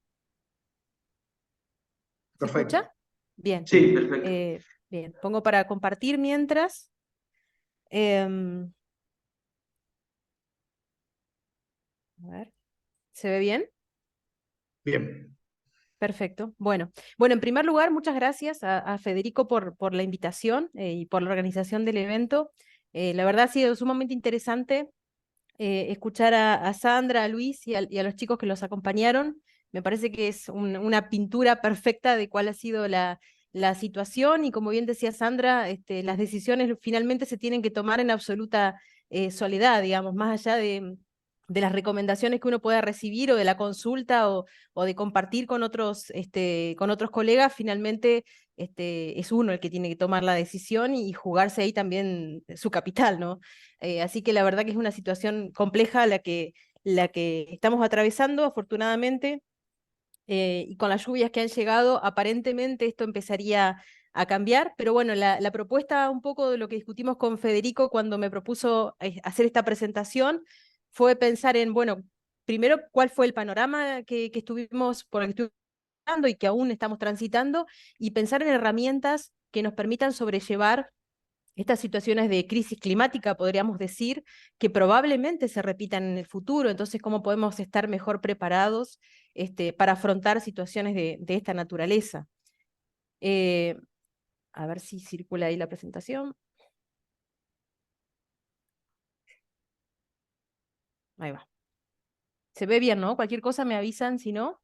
¿Se Perfecto. escucha? Bien. Sí, perfecto. Bien, pongo para compartir mientras. Em, a ver, ¿se ve bien? Bien. Perfecto. Bueno, en primer lugar, muchas gracias a Federico por la invitación y por la organización del evento. La verdad ha sido sumamente interesante escuchar a Sandra, a Luis y a los chicos que los acompañaron. Me parece que es una pintura perfecta de cuál ha sido la situación, y como bien decía Sandra, las decisiones finalmente se tienen que tomar en absoluta soledad, digamos, más allá de las recomendaciones que uno pueda recibir o de la consulta o de compartir con otros colegas. Finalmente es uno el que tiene que tomar la decisión y jugarse ahí también su capital, ¿no? Así que la verdad que es una situación compleja la que estamos atravesando, afortunadamente, y con las lluvias que han llegado, aparentemente esto empezaría a cambiar, pero bueno, la propuesta, un poco de lo que discutimos con Federico cuando me propuso hacer esta presentación, fue pensar en, bueno, primero, cuál fue el panorama que estuvimos, por el que estuvimos y que aún estamos transitando, y pensar en herramientas que nos permitan sobrellevar estas situaciones de crisis climática, podríamos decir, que probablemente se repitan en el futuro. Entonces, ¿cómo podemos estar mejor preparados para afrontar situaciones de esta naturaleza? Eh, a ver si circula ahí la presentación. Ahí va. Se ve bien, ¿no? Cualquier cosa me avisan, si no.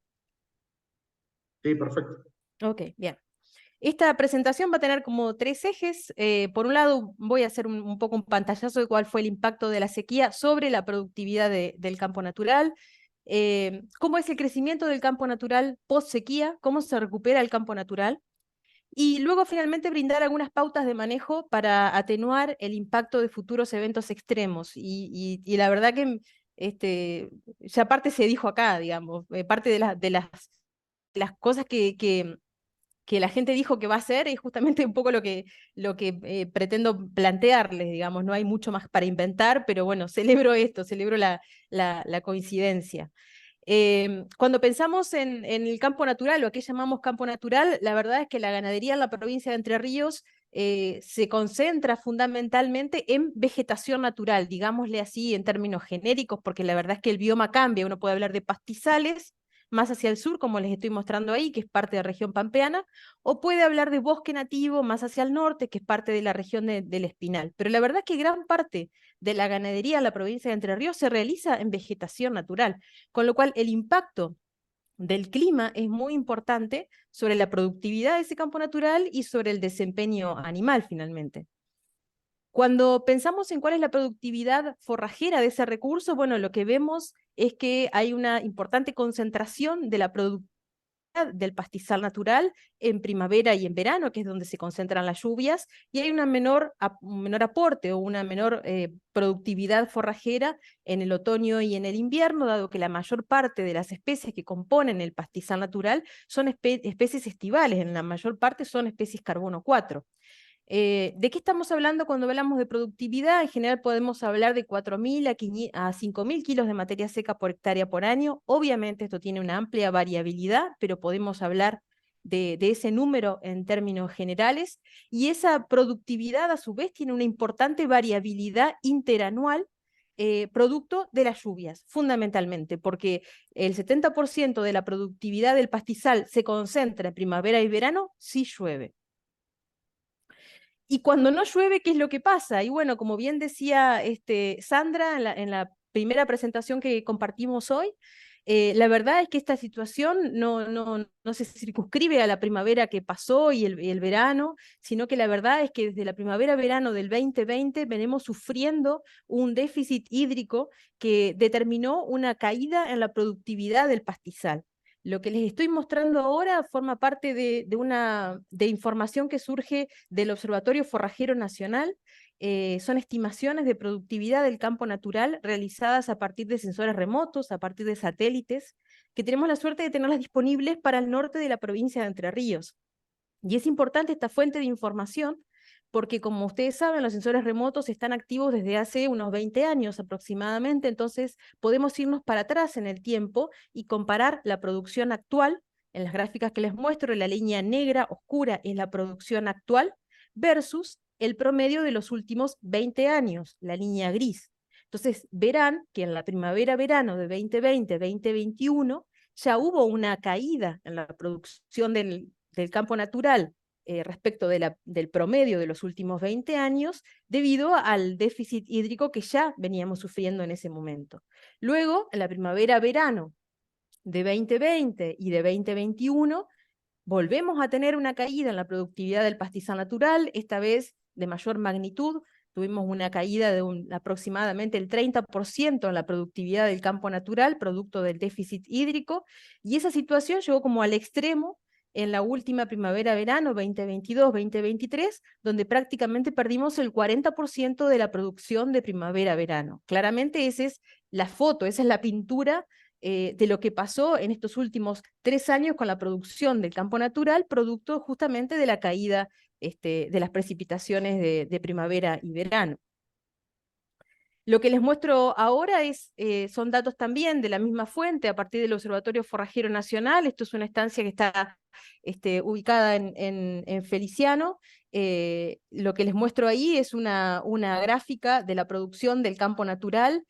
Sí, perfecto. Ok, bien. Esta presentación va a tener como 3 ejes. Por un lado, voy a hacer un poco un pantallazo de cuál fue el impacto de la sequía sobre la productividad del campo natural, cómo es el crecimiento del campo natural post sequía, cómo se recupera el campo natural, y luego finalmente brindar algunas pautas de manejo para atenuar el impacto de futuros eventos extremos. Y la verdad que ya parte se dijo acá, digamos, parte las cosas que la gente dijo que va a hacer es justamente un poco lo que pretendo plantearles, digamos. No hay mucho más para inventar, pero bueno, celebro esto, celebro la coincidencia. Cuando pensamos en el campo natural, o a qué llamamos campo natural, la verdad es que la ganadería en la provincia de Entre Ríos se concentra fundamentalmente en vegetación natural, digámosle así en términos genéricos, porque la verdad es que el bioma cambia. Uno puede hablar de pastizales más hacia el sur, como les estoy mostrando ahí, que es parte de la región pampeana, o puede hablar de bosque nativo más hacia el norte, que es parte de la región del Espinal. Pero la verdad es que gran parte de la ganadería en la provincia de Entre Ríos se realiza en vegetación natural, con lo cual el impacto del clima es muy importante sobre la productividad de ese campo natural y sobre el desempeño animal finalmente. Cuando pensamos en cuál es la productividad forrajera de ese recurso, bueno, lo que vemos es que hay una importante concentración de la productividad del pastizal natural en primavera y en verano, que es donde se concentran las lluvias, y hay un menor aporte o una menor productividad forrajera en el otoño y en el invierno, dado que la mayor parte de las especies que componen el pastizal natural son especies estivales, en la mayor parte son especies carbono 4. ¿De qué estamos hablando cuando hablamos de productividad? En general podemos hablar de 4.000 a 5.000 kilos de materia seca por hectárea por año. Obviamente esto tiene una amplia variabilidad, pero podemos hablar de ese número en términos generales. Y esa productividad a su vez tiene una importante variabilidad interanual, producto de las lluvias, fundamentalmente, porque el 70% de la productividad del pastizal se concentra en primavera y verano si llueve. Y cuando no llueve, ¿qué es lo que pasa? Y bueno, como bien decía Sandra en la primera presentación que compartimos hoy, la verdad es que esta situación no se circunscribe a la primavera que pasó y el verano, sino que la verdad es que desde la primavera-verano del 2020 venimos sufriendo un déficit hídrico que determinó una caída en la productividad del pastizal. Lo que les estoy mostrando ahora forma parte de información que surge del Observatorio Forrajero Nacional. Son estimaciones de productividad del campo natural realizadas a partir de sensores remotos, a partir de satélites, que tenemos la suerte de tenerlas disponibles para el norte de la provincia de Entre Ríos. Y es importante esta fuente de información porque, como ustedes saben, los sensores remotos están activos desde hace unos 20 años aproximadamente, entonces podemos irnos para atrás en el tiempo y comparar la producción actual. En las gráficas que les muestro, la línea negra oscura es la producción actual versus el promedio de los últimos 20 años, la línea gris. Entonces verán que en la primavera-verano de 2020-2021 ya hubo una caída en la producción del campo natural respecto del promedio de los últimos 20 años, debido al déficit hídrico que ya veníamos sufriendo en ese momento. Luego, en la primavera-verano de 2020 y de 2021, volvemos a tener una caída en la productividad del pastizal natural, esta vez de mayor magnitud. Tuvimos una caída de aproximadamente el 30% en la productividad del campo natural, producto del déficit hídrico, y esa situación llegó como al extremo en la última primavera-verano 2022-2023, donde prácticamente perdimos el 40% de la producción de primavera-verano. Claramente esa es la foto, esa es la pintura de lo que pasó en estos últimos 3 años con la producción del campo natural, producto justamente de la caída de las precipitaciones de primavera y verano. Lo que les muestro ahora son datos también de la misma fuente, a partir del Observatorio Forrajero Nacional. Esto es una estancia que está ubicada en Feliciano. Lo que les muestro ahí es una gráfica de la producción del campo natural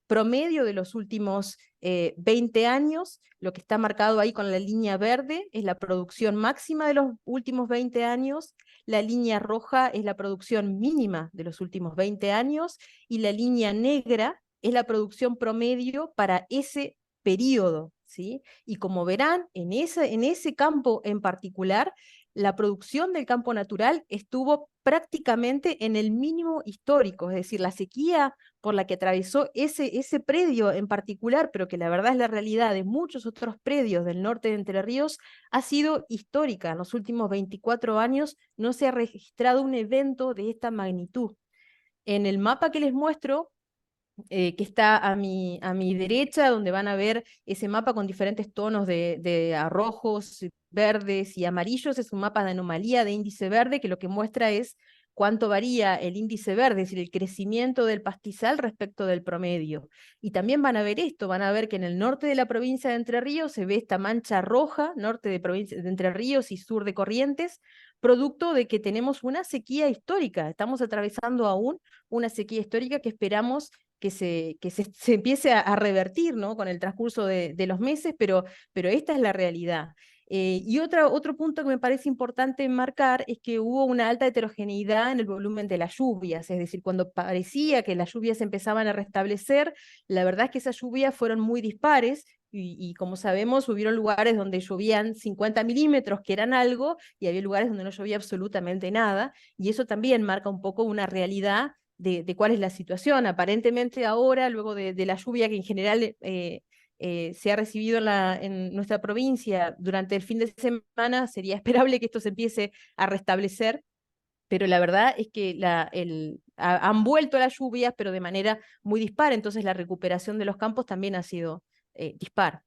promedio de los últimos 20 años. Lo que está marcado ahí con la línea verde es la producción máxima de los últimos 20 años. La línea roja es la producción mínima de los últimos 20 años, y la línea negra es la producción promedio para ese periodo, ¿sí? Y como verán, en ese campo en particular, la producción del campo natural estuvo prácticamente en el mínimo histórico, es decir, la sequía por la que atravesó ese predio en particular, pero que la verdad es la realidad de muchos otros predios del norte de Entre Ríos, ha sido histórica. En los últimos 24 años no se ha registrado un evento de esta magnitud. En el mapa que les muestro, que está a mi derecha, donde van a ver ese mapa con diferentes tonos de rojos, verdes y amarillos, es un mapa de anomalía de índice verde, que lo que muestra es cuánto varía el índice verde, es decir, el crecimiento del pastizal respecto del promedio. Y también van a ver esto, van a ver que en el norte de la provincia de Entre Ríos se ve esta mancha roja, norte de Entre Ríos y sur de Corrientes, producto de que tenemos una sequía histórica. Estamos atravesando aún una sequía histórica que esperamos que se empiece a revertir, ¿no?, con el transcurso de los meses, pero esta es la realidad. Y otro punto que me parece importante marcar es que hubo una alta heterogeneidad en el volumen de las lluvias, es decir, cuando parecía que las lluvias empezaban a restablecer, la verdad es que esas lluvias fueron muy dispares, y como sabemos, hubieron lugares donde llovían 50 milímetros, que eran algo, y había lugares donde no llovía absolutamente nada, y eso también marca un poco una realidad de cuál es la situación. Aparentemente ahora, luego de la lluvia que en general se ha recibido en nuestra provincia durante el fin de semana, sería esperable que esto se empiece a restablecer, pero la verdad es que han vuelto las lluvias, pero de manera muy dispar, entonces la recuperación de los campos también ha sido dispar.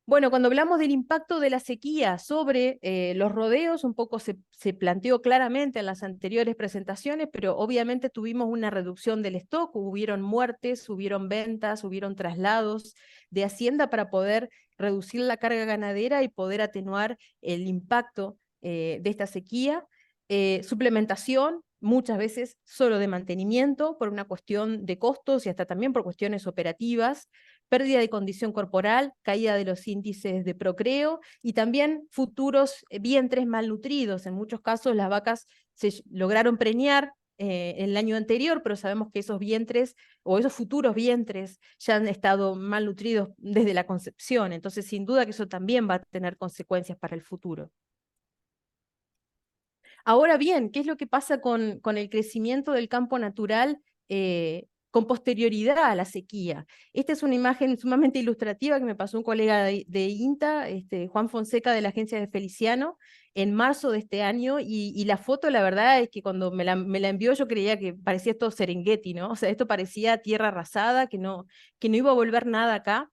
Bueno, cuando hablamos del impacto de la sequía sobre los rodeos, un poco se planteó claramente en las anteriores presentaciones, pero obviamente tuvimos una reducción del stock, hubieron muertes, hubieron ventas, hubieron traslados de hacienda para poder reducir la carga ganadera y poder atenuar el impacto de esta sequía. Suplementación, muchas veces solo de mantenimiento, por una cuestión de costos y hasta también por cuestiones operativas, pérdida de condición corporal, caída de los índices de procreo y también futuros vientres malnutridos. En muchos casos las vacas se lograron preñar el año anterior, pero sabemos que esos vientres o esos futuros vientres ya han estado malnutridos desde la concepción. Entonces, sin duda que eso también va a tener consecuencias para el futuro. Ahora bien, ¿qué es lo que pasa con el crecimiento del campo natural con posterioridad a la sequía? Esta es una imagen sumamente ilustrativa que me pasó un colega de INTA, Juan Fonseca de la agencia de Feliciano, en marzo de este año, y la foto, la verdad es que cuando me la envió yo creía que parecía esto Serengeti, ¿no? O sea, esto parecía tierra arrasada, que no iba a volver nada acá.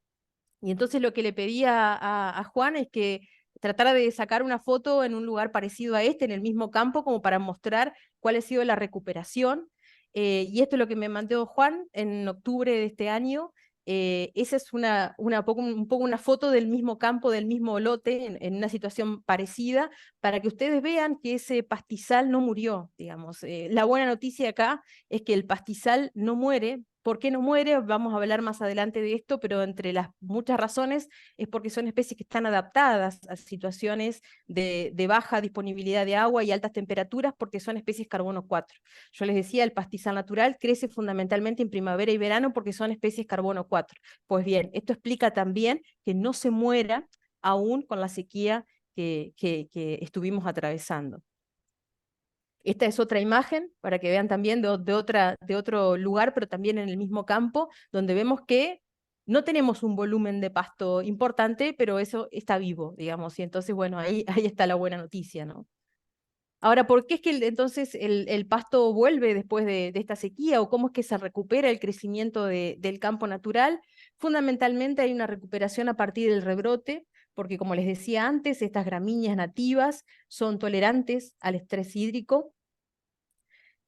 Y entonces lo que le pedía a Juan es que tratara de sacar una foto en un lugar parecido a este, en el mismo campo, como para mostrar cuál ha sido la recuperación. Y esto es lo que me mandó Juan en octubre de este año. Esa es un poco una foto del mismo campo, del mismo lote, en una situación parecida, para que ustedes vean que ese pastizal no murió, digamos. La buena noticia acá es que el pastizal no muere. ¿Por qué no muere? Vamos a hablar más adelante de esto, pero entre las muchas razones es porque son especies que están adaptadas a situaciones de baja disponibilidad de agua y altas temperaturas, porque son especies carbono 4. Yo les decía, el pastizal natural crece fundamentalmente en primavera y verano porque son especies carbono 4. Pues bien, esto explica también que no se muera aún con la sequía que estuvimos atravesando. Esta es otra imagen para que vean también de otro lugar, pero también en el mismo campo, donde vemos que no tenemos un volumen de pasto importante, pero eso está vivo, digamos, y entonces, bueno, ahí está la buena noticia, ¿no? Ahora, ¿por qué es que entonces el pasto vuelve después de esta sequía, o cómo es que se recupera el crecimiento del campo natural? Fundamentalmente hay una recuperación a partir del rebrote, porque como les decía antes, estas gramíneas nativas son tolerantes al estrés hídrico.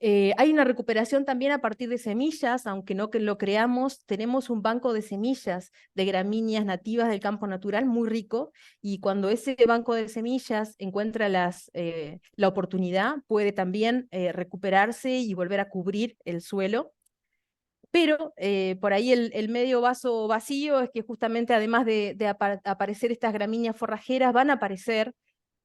Hay una recuperación también a partir de semillas, aunque no que lo creamos, tenemos un banco de semillas de gramíneas nativas del campo natural muy rico, y cuando ese banco de semillas encuentra la oportunidad, puede también recuperarse y volver a cubrir el suelo. Pero por ahí el medio vaso vacío es que justamente además de aparecer estas gramíneas forrajeras, van a aparecer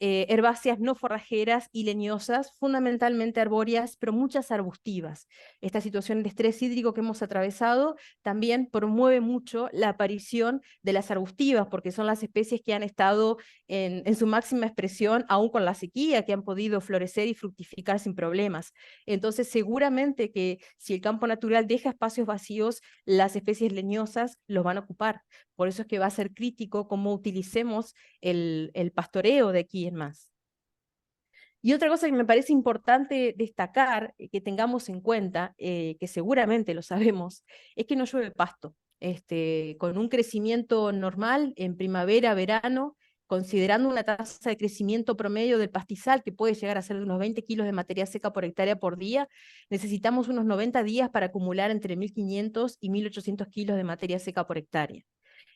herbáceas no forrajeras y leñosas, fundamentalmente arbóreas, pero muchas arbustivas. Esta situación de estrés hídrico que hemos atravesado también promueve mucho la aparición de las arbustivas, porque son las especies que han estado en su máxima expresión, aún con la sequía, que han podido florecer y fructificar sin problemas. Entonces, seguramente que si el campo natural deja espacios vacíos, las especies leñosas los van a ocupar. Por eso es que va a ser crítico cómo utilicemos el pastoreo de aquí en más. Y otra cosa que me parece importante destacar, que tengamos en cuenta, que seguramente lo sabemos, es que no llueve pasto. Con un crecimiento normal en primavera, verano, considerando una tasa de crecimiento promedio del pastizal que puede llegar a ser de unos 20 kilos de materia seca por hectárea por día, necesitamos unos 90 días para acumular entre 1.500 y 1.800 kilos de materia seca por hectárea.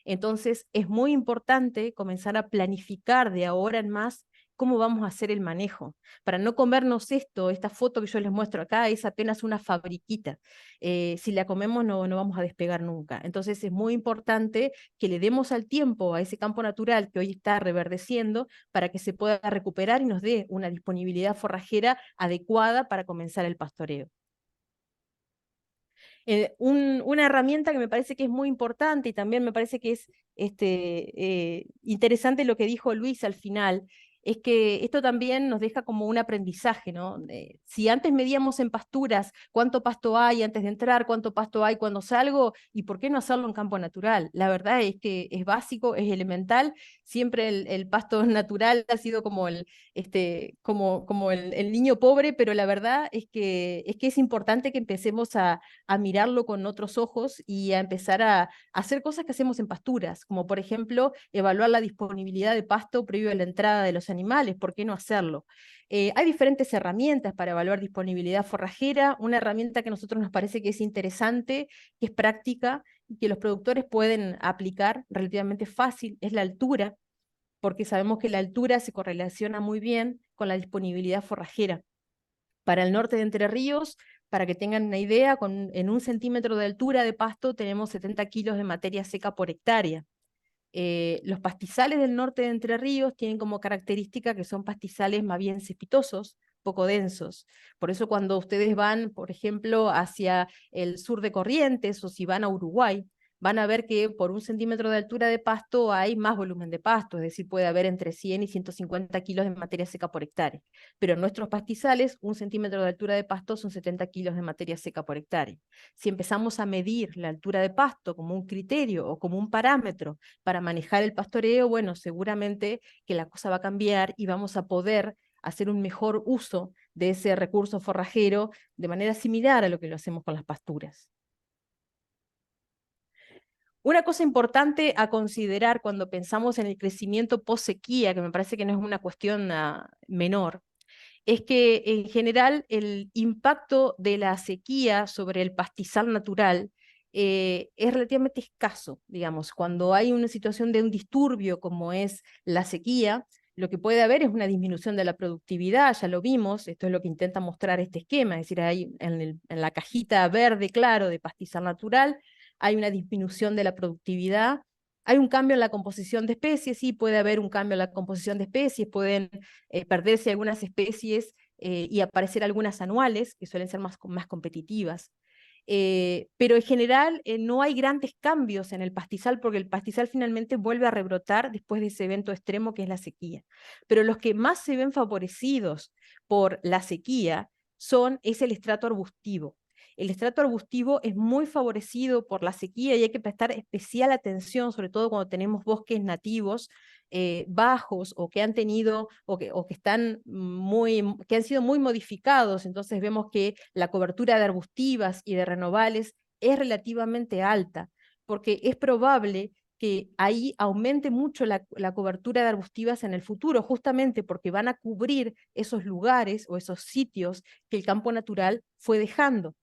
Entonces, es muy importante comenzar a planificar de ahora en más cómo vamos a hacer el manejo, para no comernos esta foto que yo les muestro acá es apenas una fabriquita. Si la comemos no vamos a despegar nunca. Entonces es muy importante que le demos al tiempo a ese campo natural que hoy está reverdeciendo para que se pueda recuperar y nos dé una disponibilidad forrajera adecuada para comenzar el pastoreo. Una herramienta que me parece que es muy importante y también me parece que es interesante lo que dijo Luis al final, es que esto también nos deja como un aprendizaje, ¿no? Si antes medíamos en pasturas cuánto pasto hay antes de entrar, cuánto pasto hay cuando salgo, ¿y por qué no hacerlo en campo natural? La verdad es que es básico, es elemental, siempre el pasto natural ha sido como el niño pobre, pero la verdad es que es importante que empecemos a mirarlo con otros ojos y a empezar a hacer cosas que hacemos en pasturas, como por ejemplo evaluar la disponibilidad de pasto previo a la entrada de los animales, ¿por qué no hacerlo? Hay diferentes herramientas para evaluar disponibilidad forrajera. Una herramienta que a nosotros nos parece que es interesante, que es práctica y que los productores pueden aplicar relativamente fácil, es la altura, porque sabemos que la altura se correlaciona muy bien con la disponibilidad forrajera. Para el norte de Entre Ríos, para que tengan una idea, en 1 centímetro de altura de pasto tenemos 70 kilos de materia seca por hectárea. Los pastizales del norte de Entre Ríos tienen como característica que son pastizales más bien cespitosos, poco densos. Por eso cuando ustedes van, por ejemplo, hacia el sur de Corrientes o si van a Uruguay, van a ver que por 1 centímetro de altura de pasto hay más volumen de pasto, es decir, puede haber entre 100 y 150 kilos de materia seca por hectárea. Pero en nuestros pastizales, 1 centímetro de altura de pasto son 70 kilos de materia seca por hectárea. Si empezamos a medir la altura de pasto como un criterio o como un parámetro para manejar el pastoreo, bueno, seguramente que la cosa va a cambiar y vamos a poder hacer un mejor uso de ese recurso forrajero de manera similar a lo que lo hacemos con las pasturas. Una cosa importante a considerar cuando pensamos en el crecimiento post-sequía, que me parece que no es una cuestión menor, es que en general el impacto de la sequía sobre el pastizal natural es relativamente escaso, digamos. Cuando hay una situación de un disturbio como es la sequía, lo que puede haber es una disminución de la productividad, ya lo vimos, esto es lo que intenta mostrar este esquema, es decir, hay en la cajita verde claro de pastizal natural, hay una disminución de la productividad, hay un cambio en la composición de especies, sí puede haber un cambio en la composición de especies, pueden perderse algunas especies y aparecer algunas anuales, que suelen ser más competitivas. Pero en general no hay grandes cambios en el pastizal porque el pastizal finalmente vuelve a rebrotar después de ese evento extremo que es la sequía. Pero los que más se ven favorecidos por la sequía es el estrato arbustivo. El estrato arbustivo es muy favorecido por la sequía y hay que prestar especial atención, sobre todo cuando tenemos bosques nativos bajos o que han tenido o que han sido muy modificados. Entonces vemos que la cobertura de arbustivas y de renovales es relativamente alta, porque es probable que ahí aumente mucho la cobertura de arbustivas en el futuro, justamente porque van a cubrir esos lugares o esos sitios que el campo natural fue dejando.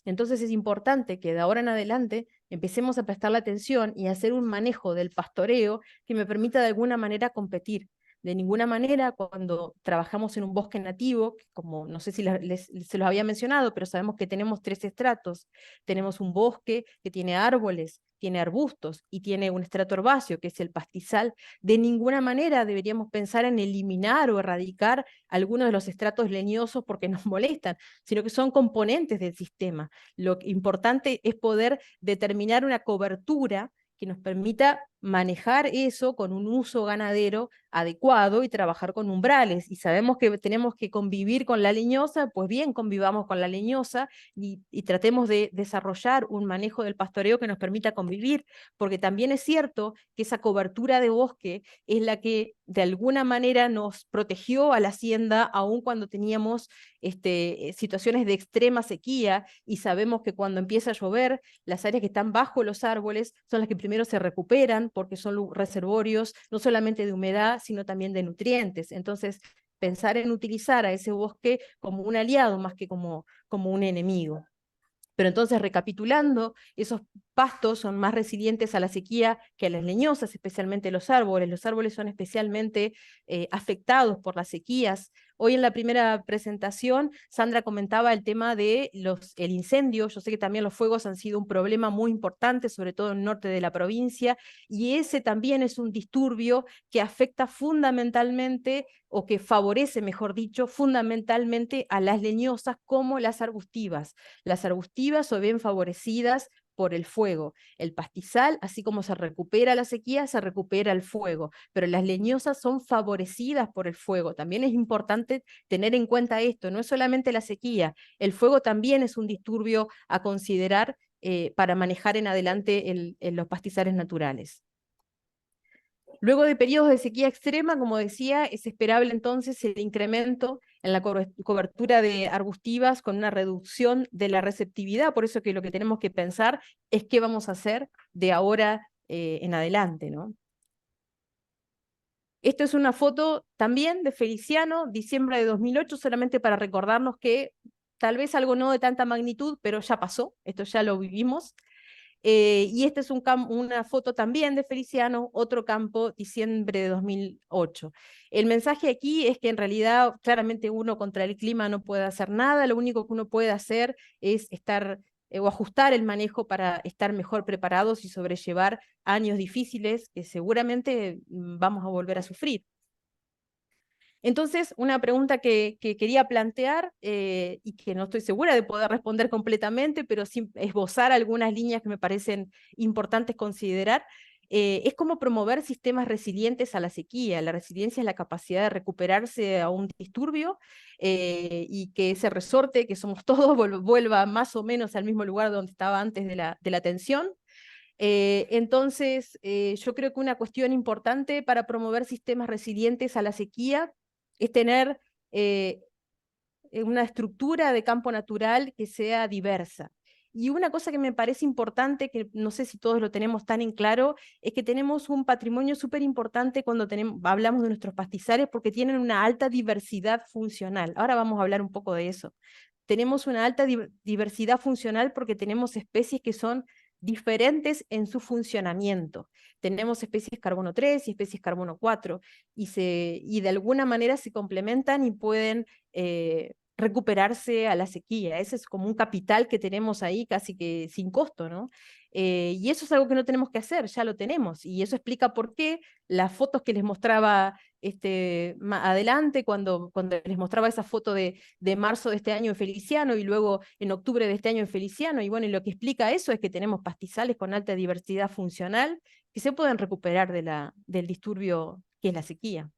Entonces es importante que de ahora en adelante empecemos a prestarle atención y a hacer un manejo del pastoreo que me permita de alguna manera competir. De ninguna manera, cuando trabajamos en un bosque nativo, como no sé si se los había mencionado, pero sabemos que tenemos 3 estratos. Tenemos un bosque que tiene árboles, tiene arbustos y tiene un estrato herbáceo, que es el pastizal. De ninguna manera deberíamos pensar en eliminar o erradicar algunos de los estratos leñosos porque nos molestan, sino que son componentes del sistema. Lo importante es poder determinar una cobertura que nos permita manejar eso con un uso ganadero adecuado y trabajar con umbrales. Y sabemos que tenemos que convivir con la leñosa, pues bien, convivamos con la leñosa y tratemos de desarrollar un manejo del pastoreo que nos permita convivir, porque también es cierto que esa cobertura de bosque es la que de alguna manera nos protegió a la hacienda, aun cuando teníamos situaciones de extrema sequía, y sabemos que cuando empieza a llover, las áreas que están bajo los árboles son las que primero se recuperan, porque son reservorios no solamente de humedad, sino también de nutrientes. Entonces, pensar en utilizar a ese bosque como un aliado más que como un enemigo. Pero entonces, recapitulando, esos pastos son más resilientes a la sequía que a las leñosas, especialmente los árboles. Los árboles son especialmente afectados por las sequías. Hoy en la primera presentación, Sandra comentaba el tema de el incendio. Yo sé que también los fuegos han sido un problema muy importante, sobre todo en el norte de la provincia, y ese también es un disturbio que afecta fundamentalmente, o que favorece, mejor dicho, fundamentalmente a las leñosas como las arbustivas. Las arbustivas, o bien favorecidas por el fuego. El pastizal, así como se recupera la sequía, se recupera el fuego, pero las leñosas son favorecidas por el fuego. También es importante tener en cuenta esto, no es solamente la sequía, el fuego también es un disturbio a considerar para manejar en adelante los pastizales naturales. Luego de periodos de sequía extrema, como decía, es esperable entonces el incremento en la cobertura de arbustivas con una reducción de la receptividad. Por eso que lo que tenemos que pensar es qué vamos a hacer de ahora en adelante, ¿no? Esto es una foto también de Feliciano, diciembre de 2008, solamente para recordarnos que tal vez algo no de tanta magnitud, pero ya pasó, esto ya lo vivimos. Y esta es una foto también de Feliciano, otro campo, diciembre de 2008. El mensaje aquí es que en realidad claramente uno contra el clima no puede hacer nada, lo único que uno puede hacer es estar o ajustar el manejo para estar mejor preparados y sobrellevar años difíciles que seguramente vamos a volver a sufrir. Entonces, una pregunta que quería plantear y que no estoy segura de poder responder completamente, pero sí esbozar algunas líneas que me parecen importantes considerar, es cómo promover sistemas resilientes a la sequía. La resiliencia es la capacidad de recuperarse a un disturbio y que ese resorte, que somos todos, vuelva más o menos al mismo lugar donde estaba antes de la tensión. Entonces, yo creo que una cuestión importante para promover sistemas resilientes a la sequía es tener una estructura de campo natural que sea diversa. Y una cosa que me parece importante, que no sé si todos lo tenemos tan en claro, es que tenemos un patrimonio súper importante cuando hablamos de nuestros pastizales porque tienen una alta diversidad funcional. Ahora vamos a hablar un poco de eso. Tenemos una alta diversidad funcional porque tenemos especies que son diferentes en su funcionamiento. Tenemos especies carbono 3 y especies carbono 4 y de alguna manera se complementan y pueden recuperarse a la sequía. Ese es como un capital que tenemos ahí casi que sin costo, ¿no? Y eso es algo que no tenemos que hacer, ya lo tenemos, y eso explica por qué las fotos que les mostraba adelante, cuando les mostraba esa foto de marzo de este año en Feliciano y luego en octubre de este año en Feliciano, y bueno, y lo que explica eso es que tenemos pastizales con alta diversidad funcional que se pueden recuperar del disturbio que es la sequía.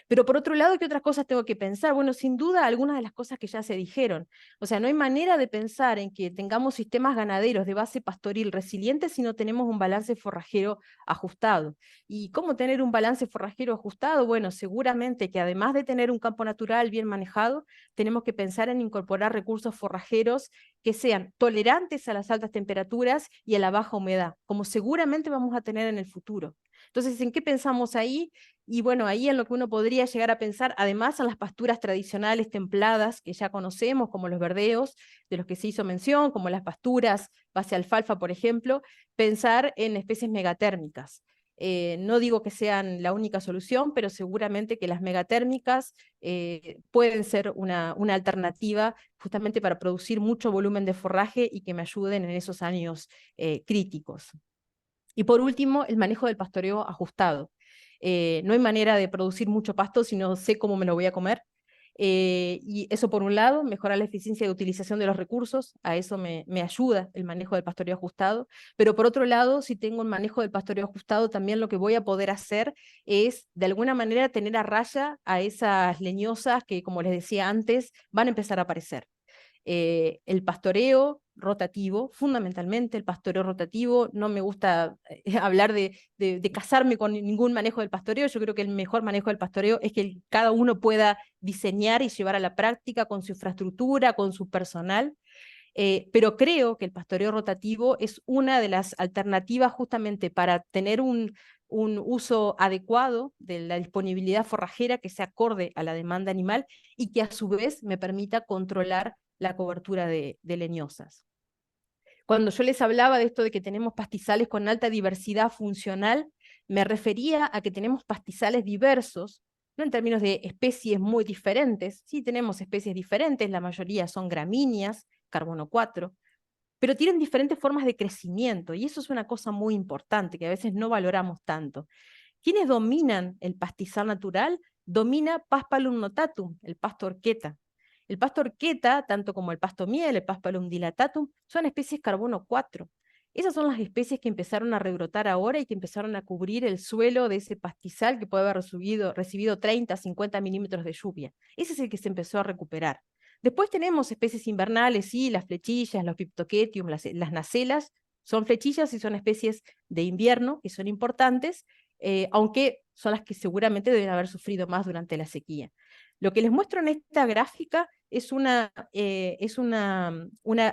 Pero por otro lado, ¿qué otras cosas tengo que pensar? Bueno, sin duda algunas de las cosas que ya se dijeron. O sea, no hay manera de pensar en que tengamos sistemas ganaderos de base pastoril resilientes si no tenemos un balance forrajero ajustado. ¿Y cómo tener un balance forrajero ajustado? Bueno, seguramente que además de tener un campo natural bien manejado, tenemos que pensar en incorporar recursos forrajeros que sean tolerantes a las altas temperaturas y a la baja humedad, como seguramente vamos a tener en el futuro. Entonces, ¿en qué pensamos ahí? Y bueno, ahí en lo que uno podría llegar a pensar, además en las pasturas tradicionales templadas que ya conocemos, como los verdeos, de los que se hizo mención, como las pasturas base alfalfa, por ejemplo, pensar en especies megatérmicas. No digo que sean la única solución, pero seguramente que las megatérmicas pueden ser una alternativa justamente para producir mucho volumen de forraje y que me ayuden en esos años críticos. Y por último, el manejo del pastoreo ajustado. No hay manera de producir mucho pasto si no sé cómo me lo voy a comer. Y eso por un lado, mejorar la eficiencia de utilización de los recursos, a eso me ayuda el manejo del pastoreo ajustado, pero por otro lado, si tengo un manejo del pastoreo ajustado, también lo que voy a poder hacer es, de alguna manera, tener a raya a esas leñosas que, como les decía antes, van a empezar a aparecer. El pastoreo rotativo, fundamentalmente el pastoreo rotativo, no me gusta hablar de casarme con ningún manejo del pastoreo, yo creo que el mejor manejo del pastoreo es que cada uno pueda diseñar y llevar a la práctica con su infraestructura, con su personal, pero creo que el pastoreo rotativo es una de las alternativas justamente para tener un uso adecuado de la disponibilidad forrajera que se acorde a la demanda animal y que a su vez me permita controlar la cobertura de leñosas. Cuando yo les hablaba de esto de que tenemos pastizales con alta diversidad funcional, me refería a que tenemos pastizales diversos, no en términos de especies muy diferentes, sí tenemos especies diferentes, la mayoría son gramíneas, carbono 4, pero tienen diferentes formas de crecimiento, y eso es una cosa muy importante que a veces no valoramos tanto. ¿Quiénes dominan el pastizal natural? Domina Paspalum notatum, el pasto horqueta. El pasto horqueta, tanto como el pasto miel, el Paspalum dilatatum, son especies carbono 4. Esas son las especies que empezaron a rebrotar ahora y que empezaron a cubrir el suelo de ese pastizal que puede haber recibido 30, 50 milímetros de lluvia. Ese es el que se empezó a recuperar. Después tenemos especies invernales, sí, las flechillas, los Piptoquetium, las nacelas, son flechillas y son especies de invierno que son importantes, aunque son las que seguramente deben haber sufrido más durante la sequía. Lo que les muestro en esta gráfica es una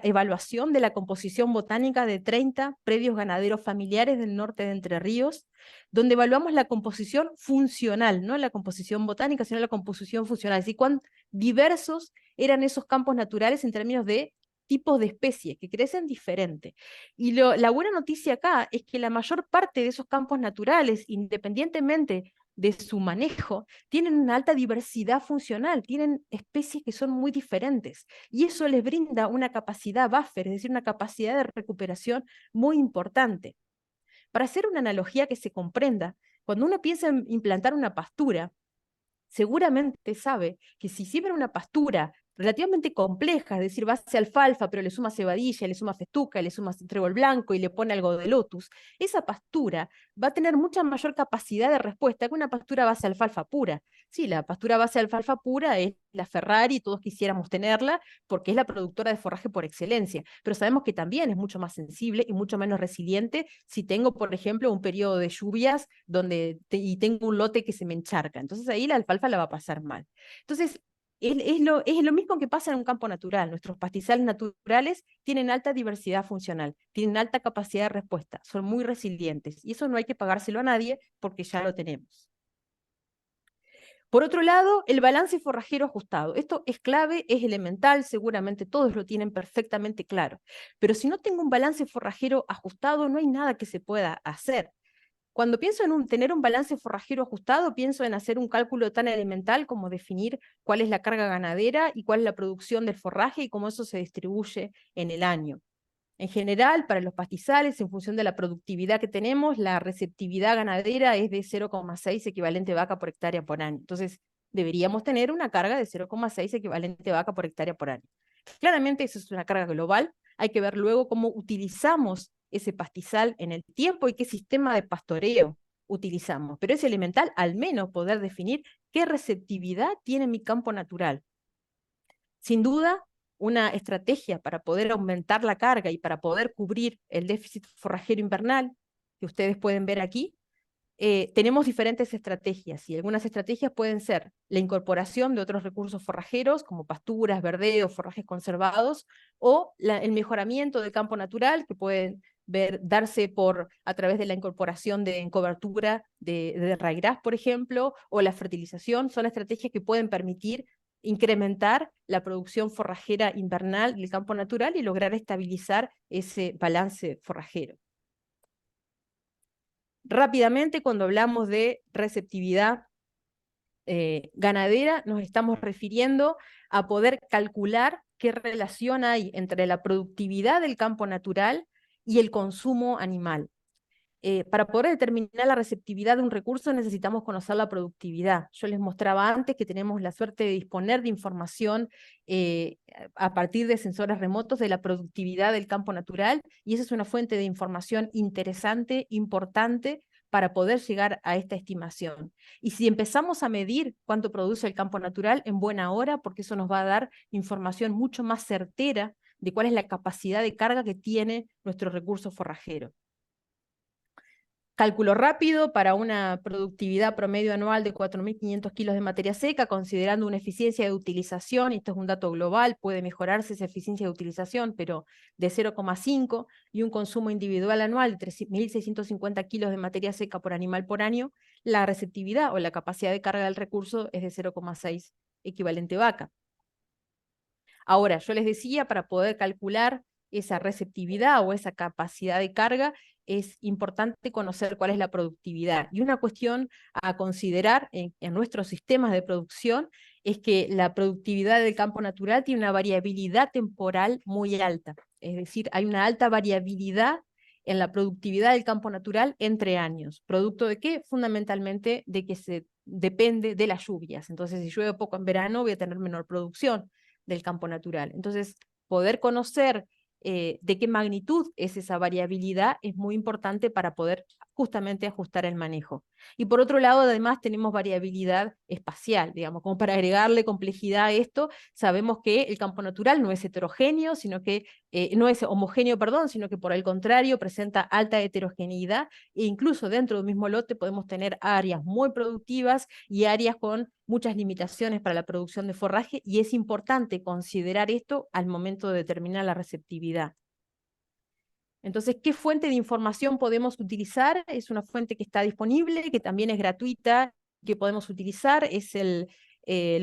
evaluación de la composición botánica de 30 predios ganaderos familiares del norte de Entre Ríos, donde evaluamos la composición funcional, no la composición botánica, sino la composición funcional, es decir, cuán diversos eran esos campos naturales en términos de tipos de especies que crecen diferente. Y la buena noticia acá es que la mayor parte de esos campos naturales, independientemente de su manejo, tienen una alta diversidad funcional, tienen especies que son muy diferentes, y eso les brinda una capacidad buffer, es decir, una capacidad de recuperación muy importante. Para hacer una analogía que se comprenda, cuando uno piensa en implantar una pastura, seguramente sabe que si siembra una pastura relativamente compleja, es decir, base alfalfa, pero le suma cebadilla, le suma festuca, le suma trébol blanco y le pone algo de lotus, esa pastura va a tener mucha mayor capacidad de respuesta que una pastura base alfalfa pura. Sí, la pastura base alfalfa pura es la Ferrari, todos quisiéramos tenerla, porque es la productora de forraje por excelencia, pero sabemos que también es mucho más sensible y mucho menos resiliente si tengo, por ejemplo, un periodo de lluvias y tengo un lote que se me encharca. Entonces ahí la alfalfa la va a pasar mal. Entonces, es lo mismo que pasa en un campo natural. Nuestros pastizales naturales tienen alta diversidad funcional, tienen alta capacidad de respuesta, son muy resilientes, y eso no hay que pagárselo a nadie porque ya lo tenemos. Por otro lado, el balance forrajero ajustado. Esto es clave, es elemental, seguramente todos lo tienen perfectamente claro. Pero si no tengo un balance forrajero ajustado, no hay nada que se pueda hacer. Cuando pienso en tener un balance forrajero ajustado, pienso en hacer un cálculo tan elemental como definir cuál es la carga ganadera y cuál es la producción del forraje y cómo eso se distribuye en el año. En general, para los pastizales, en función de la productividad que tenemos, la receptividad ganadera es de 0,6 equivalente vaca por hectárea por año. Entonces, deberíamos tener una carga de 0,6 equivalente vaca por hectárea por año. Claramente, eso es una carga global. Hay que ver luego cómo utilizamos ese pastizal en el tiempo y qué sistema de pastoreo utilizamos. Pero es elemental al menos poder definir qué receptividad tiene mi campo natural. Sin duda, una estrategia para poder aumentar la carga y para poder cubrir el déficit forrajero invernal, que ustedes pueden ver aquí, tenemos diferentes estrategias, y algunas estrategias pueden ser la incorporación de otros recursos forrajeros, como pasturas, verdeos, forrajes conservados, o el mejoramiento del campo natural, que pueden darse a través de la incorporación en cobertura de raigrás, por ejemplo, o la fertilización. Son estrategias que pueden permitir incrementar la producción forrajera invernal del campo natural y lograr estabilizar ese balance forrajero. Rápidamente, cuando hablamos de receptividad ganadera, nos estamos refiriendo a poder calcular qué relación hay entre la productividad del campo natural y el consumo animal. Para poder determinar la receptividad de un recurso necesitamos conocer la productividad. Yo les mostraba antes que tenemos la suerte de disponer de información a partir de sensores remotos de la productividad del campo natural, y esa es una fuente de información interesante, importante, para poder llegar a esta estimación. Y si empezamos a medir cuánto produce el campo natural, en buena hora, porque eso nos va a dar información mucho más certera de cuál es la capacidad de carga que tiene nuestro recurso forrajero. Cálculo rápido para una productividad promedio anual de 4.500 kilos de materia seca, considerando una eficiencia de utilización, y esto es un dato global, puede mejorarse esa eficiencia de utilización, pero de 0,5, y un consumo individual anual de 3.650 kilos de materia seca por animal por año, la receptividad o la capacidad de carga del recurso es de 0,6 equivalente vaca. Ahora, yo les decía, para poder calcular esa receptividad o esa capacidad de carga, es importante conocer cuál es la productividad. Y una cuestión a considerar en nuestros sistemas de producción es que la productividad del campo natural tiene una variabilidad temporal muy alta. Es decir, hay una alta variabilidad en la productividad del campo natural entre años. ¿Producto de qué? Fundamentalmente de que depende de las lluvias. Entonces, si llueve poco en verano, voy a tener menor producción. del campo natural. Entonces, poder conocer de qué magnitud es esa variabilidad es muy importante para poder justamente ajustar el manejo. Y por otro lado, además, tenemos variabilidad espacial, digamos, como para agregarle complejidad a esto, sabemos que el campo natural no es heterogéneo, sino que no es homogéneo, perdón, sino que por el contrario presenta alta heterogeneidad, e incluso dentro del mismo lote podemos tener áreas muy productivas y áreas con muchas limitaciones para la producción de forraje, y es importante considerar esto al momento de determinar la receptividad. Entonces, ¿qué fuente de información podemos utilizar? Es una fuente que está disponible, que también es gratuita, que podemos utilizar, es el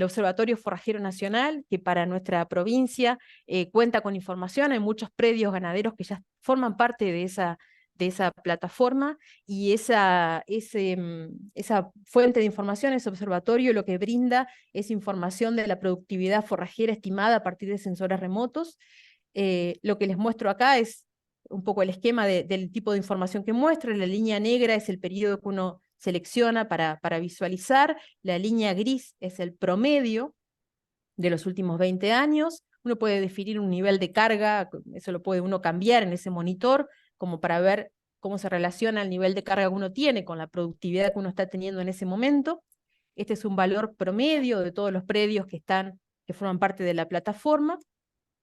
Observatorio Forrajero Nacional, que para nuestra provincia cuenta con información. Hay muchos predios ganaderos que ya forman parte de esa plataforma, y esa fuente de información, ese observatorio, lo que brinda es información de la productividad forrajera estimada a partir de sensores remotos. Lo que les muestro acá es un poco el esquema del tipo de información que muestra. La línea negra es el periodo que uno selecciona para visualizar, la línea gris es el promedio de los últimos 20 años, uno puede definir un nivel de carga, eso lo puede uno cambiar en ese monitor, como para ver cómo se relaciona el nivel de carga que uno tiene con la productividad que uno está teniendo en ese momento. Este es un valor promedio de todos los predios que forman parte de la plataforma,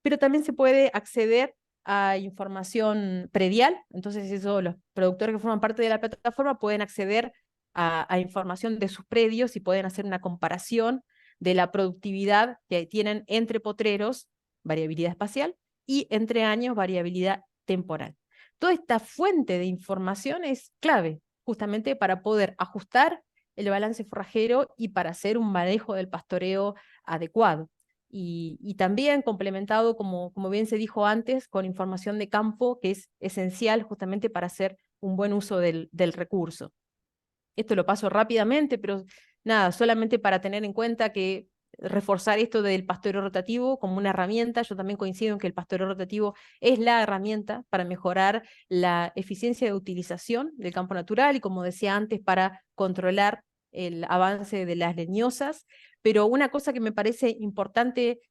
pero también se puede acceder a información predial. Entonces eso, los productores que forman parte de la plataforma pueden acceder a información de sus predios y pueden hacer una comparación de la productividad que tienen entre potreros, variabilidad espacial, y entre años, variabilidad temporal. Toda esta fuente de información es clave justamente para poder ajustar el balance forrajero y para hacer un manejo del pastoreo adecuado. Y también complementado, como bien se dijo antes, con información de campo, que es esencial justamente para hacer un buen uso del recurso. Esto lo paso rápidamente, pero nada, solamente para tener en cuenta que reforzar esto del pastoreo rotativo como una herramienta. Yo también coincido en que el pastoreo rotativo es la herramienta para mejorar la eficiencia de utilización del campo natural y, como decía antes, para controlar el avance de las leñosas. Pero una cosa que me parece importante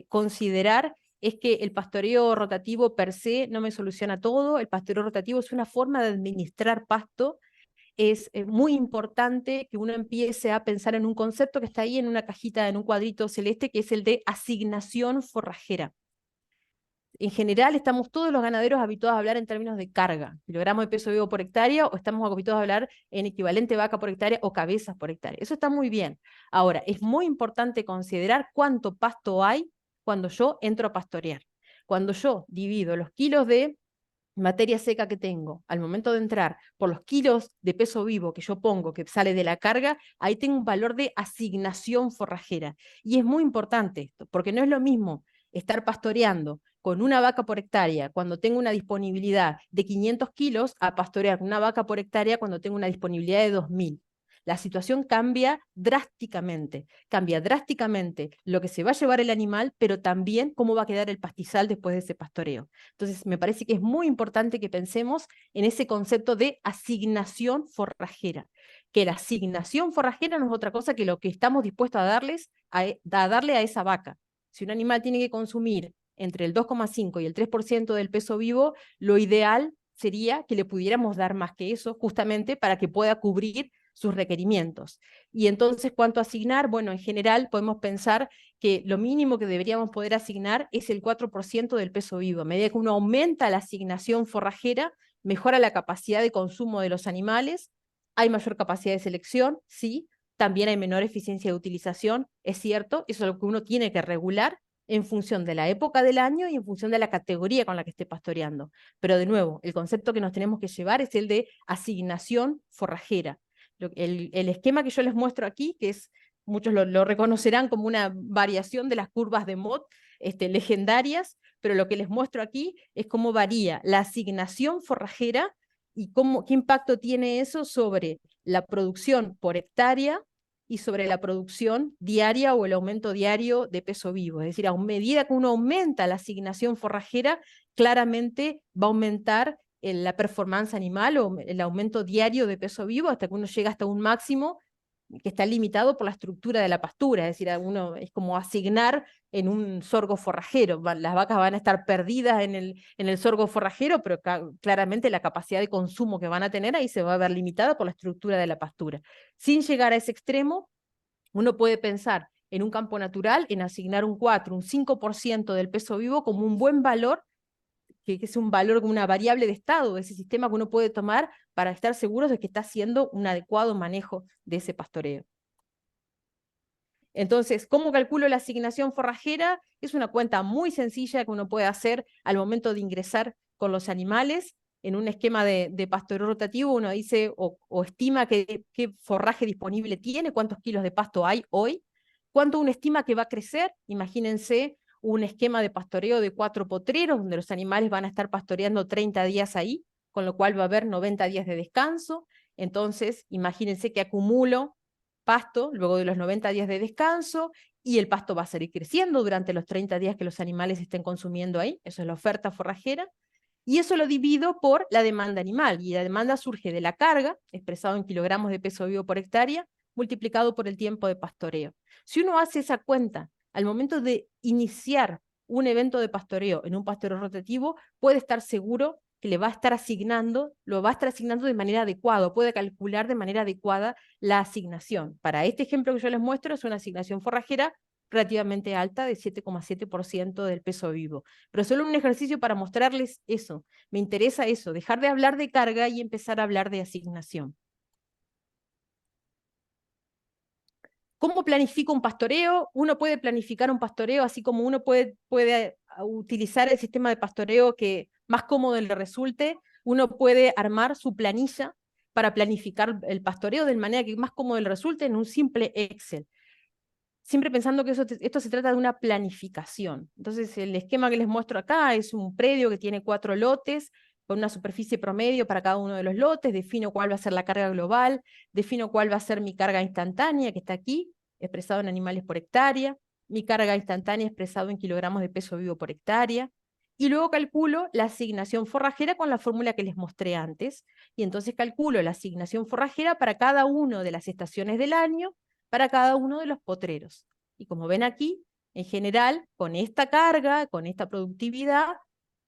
considerar es que el pastoreo rotativo per se no me soluciona todo. El pastoreo rotativo es una forma de administrar pasto. Es muy importante que uno empiece a pensar en un concepto que está ahí en una cajita, en un cuadrito celeste, que es el de asignación forrajera. En general, estamos todos los ganaderos habituados a hablar en términos de carga, kilogramos de peso vivo por hectárea, o estamos habituados a hablar en equivalente vaca por hectárea o cabezas por hectárea. Eso está muy bien. Ahora, es muy importante considerar cuánto pasto hay cuando yo entro a pastorear. Cuando yo divido los kilos de materia seca que tengo al momento de entrar por los kilos de peso vivo que yo pongo, que sale de la carga, ahí tengo un valor de asignación forrajera. Y es muy importante esto, porque no es lo mismo estar pastoreando con una vaca por hectárea cuando tengo una disponibilidad de 500 kilos a pastorear con una vaca por hectárea cuando tengo una disponibilidad de 2000. La situación cambia drásticamente lo que se va a llevar el animal, pero también cómo va a quedar el pastizal después de ese pastoreo. Entonces, me parece que es muy importante que pensemos en ese concepto de asignación forrajera, que la asignación forrajera no es otra cosa que lo que estamos dispuestos a darle a esa vaca. Si un animal tiene que consumir entre el 2,5 y el 3% del peso vivo, lo ideal sería que le pudiéramos dar más que eso, justamente para que pueda cubrir sus requerimientos. Y entonces, ¿cuánto asignar? Bueno, en general podemos pensar que lo mínimo que deberíamos poder asignar es el 4% del peso vivo. A medida que uno aumenta la asignación forrajera, mejora la capacidad de consumo de los animales, hay mayor capacidad de selección, sí, también hay menor eficiencia de utilización, es cierto, eso es lo que uno tiene que regular en función de la época del año y en función de la categoría con la que esté pastoreando. Pero de nuevo, el concepto que nos tenemos que llevar es el de asignación forrajera. El esquema que yo les muestro aquí, que es, muchos lo reconocerán como una variación de las curvas de Mott legendarias, pero lo que les muestro aquí es cómo varía la asignación forrajera y qué impacto tiene eso sobre la producción por hectárea y sobre la producción diaria o el aumento diario de peso vivo. Es decir, a medida que uno aumenta la asignación forrajera, claramente va a aumentar la performance animal o el aumento diario de peso vivo hasta que uno llega hasta un máximo que está limitado por la estructura de la pastura, es decir, uno es como asignar en un sorgo forrajero. Las vacas van a estar perdidas en el sorgo forrajero, pero claramente la capacidad de consumo que van a tener ahí se va a ver limitada por la estructura de la pastura. Sin llegar a ese extremo, uno puede pensar en un campo natural, en asignar un 4, un 5% del peso vivo como un buen valor, que es un valor como una variable de estado de ese sistema que uno puede tomar para estar seguros de que está haciendo un adecuado manejo de ese pastoreo. Entonces, ¿cómo calculo la asignación forrajera? Es una cuenta muy sencilla que uno puede hacer al momento de ingresar con los animales. En un esquema de pastoreo rotativo uno dice o estima qué forraje disponible tiene, cuántos kilos de pasto hay hoy, cuánto uno estima que va a crecer. Imagínense un esquema de pastoreo de 4 potreros, donde los animales van a estar pastoreando 30 días ahí, con lo cual va a haber 90 días de descanso. Entonces, imagínense que acumulo pasto luego de los 90 días de descanso, y el pasto va a seguir creciendo durante los 30 días que los animales estén consumiendo ahí. Eso es la oferta forrajera. Y eso lo divido por la demanda animal, y la demanda surge de la carga, expresado en kilogramos de peso vivo por hectárea, multiplicado por el tiempo de pastoreo. Si uno hace esa cuenta al momento de iniciar un evento de pastoreo en un pastoreo rotativo, puede estar seguro que lo va a estar asignando de manera adecuada, puede calcular de manera adecuada la asignación. Para este ejemplo que yo les muestro, es una asignación forrajera relativamente alta, de 7,7% del peso vivo. Pero solo un ejercicio para mostrarles eso. Me interesa eso, dejar de hablar de carga y empezar a hablar de asignación. ¿Cómo planifico un pastoreo? Uno puede planificar un pastoreo así como uno puede utilizar el sistema de pastoreo que más cómodo le resulte. Uno puede armar su planilla para planificar el pastoreo de manera que más cómodo le resulte en un simple Excel. Siempre pensando que esto se trata de una planificación. Entonces, el esquema que les muestro acá es un predio que tiene 4 lotes, con una superficie promedio para cada uno de los lotes. Defino cuál va a ser la carga global, defino cuál va a ser mi carga instantánea, que está aquí, expresado en animales por hectárea, mi carga instantánea expresado en kilogramos de peso vivo por hectárea, y luego calculo la asignación forrajera con la fórmula que les mostré antes, y entonces calculo la asignación forrajera para cada una de las estaciones del año, para cada uno de los potreros. Y como ven aquí, en general, con esta carga, con esta productividad,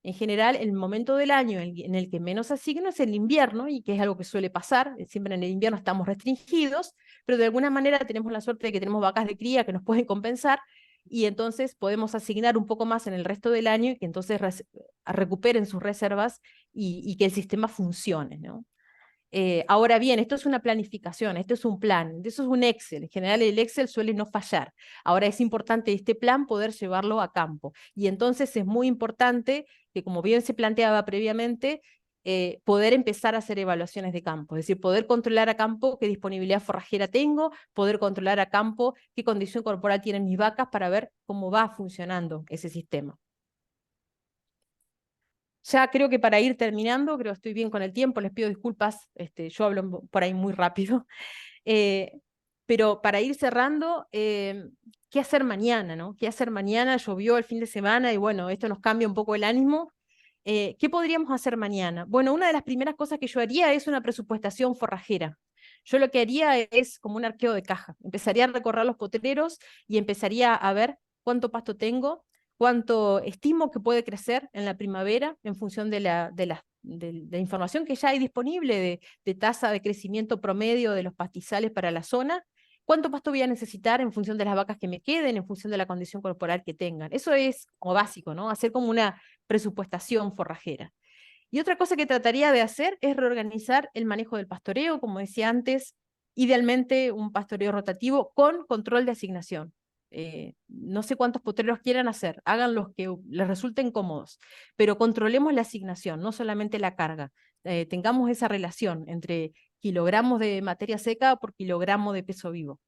en general, el momento del año en el que menos asigno es el invierno, y que es algo que suele pasar. Siempre en el invierno estamos restringidos, pero de alguna manera tenemos la suerte de que tenemos vacas de cría que nos pueden compensar, y entonces podemos asignar un poco más en el resto del año, y que entonces recuperen sus reservas y que el sistema funcione, ¿no? Ahora bien, esto es una planificación, esto es un plan, esto es un Excel. En general el Excel suele no fallar. Ahora es importante este plan poder llevarlo a campo. Y entonces es muy importante que, como bien se planteaba previamente, poder empezar a hacer evaluaciones de campo. Es decir, poder controlar a campo qué disponibilidad forrajera tengo, poder controlar a campo qué condición corporal tienen mis vacas para ver cómo va funcionando ese sistema. Ya creo que para ir terminando, creo que estoy bien con el tiempo, les pido disculpas, yo hablo por ahí muy rápido, pero para ir cerrando, ¿qué hacer mañana, no? ¿Qué hacer mañana? Llovió el fin de semana y bueno, esto nos cambia un poco el ánimo. ¿Qué podríamos hacer mañana? Bueno, una de las primeras cosas que yo haría es una presupuestación forrajera. Yo lo que haría es como un arqueo de caja. Empezaría a recorrer los potreros y empezaría a ver cuánto pasto tengo, cuánto estimo que puede crecer en la primavera en función de la información que ya hay disponible de tasa de crecimiento promedio de los pastizales para la zona, cuánto pasto voy a necesitar en función de las vacas que me queden, en función de la condición corporal que tengan. Eso es como básico, ¿no? Hacer como una presupuestación forrajera. Y otra cosa que trataría de hacer es reorganizar el manejo del pastoreo, como decía antes, idealmente un pastoreo rotativo con control de asignación. No sé cuántos potreros quieran hacer, hagan los que les resulten cómodos, pero controlemos la asignación, no solamente la carga. Tengamos esa relación entre kilogramos de materia seca por kilogramo de peso vivo.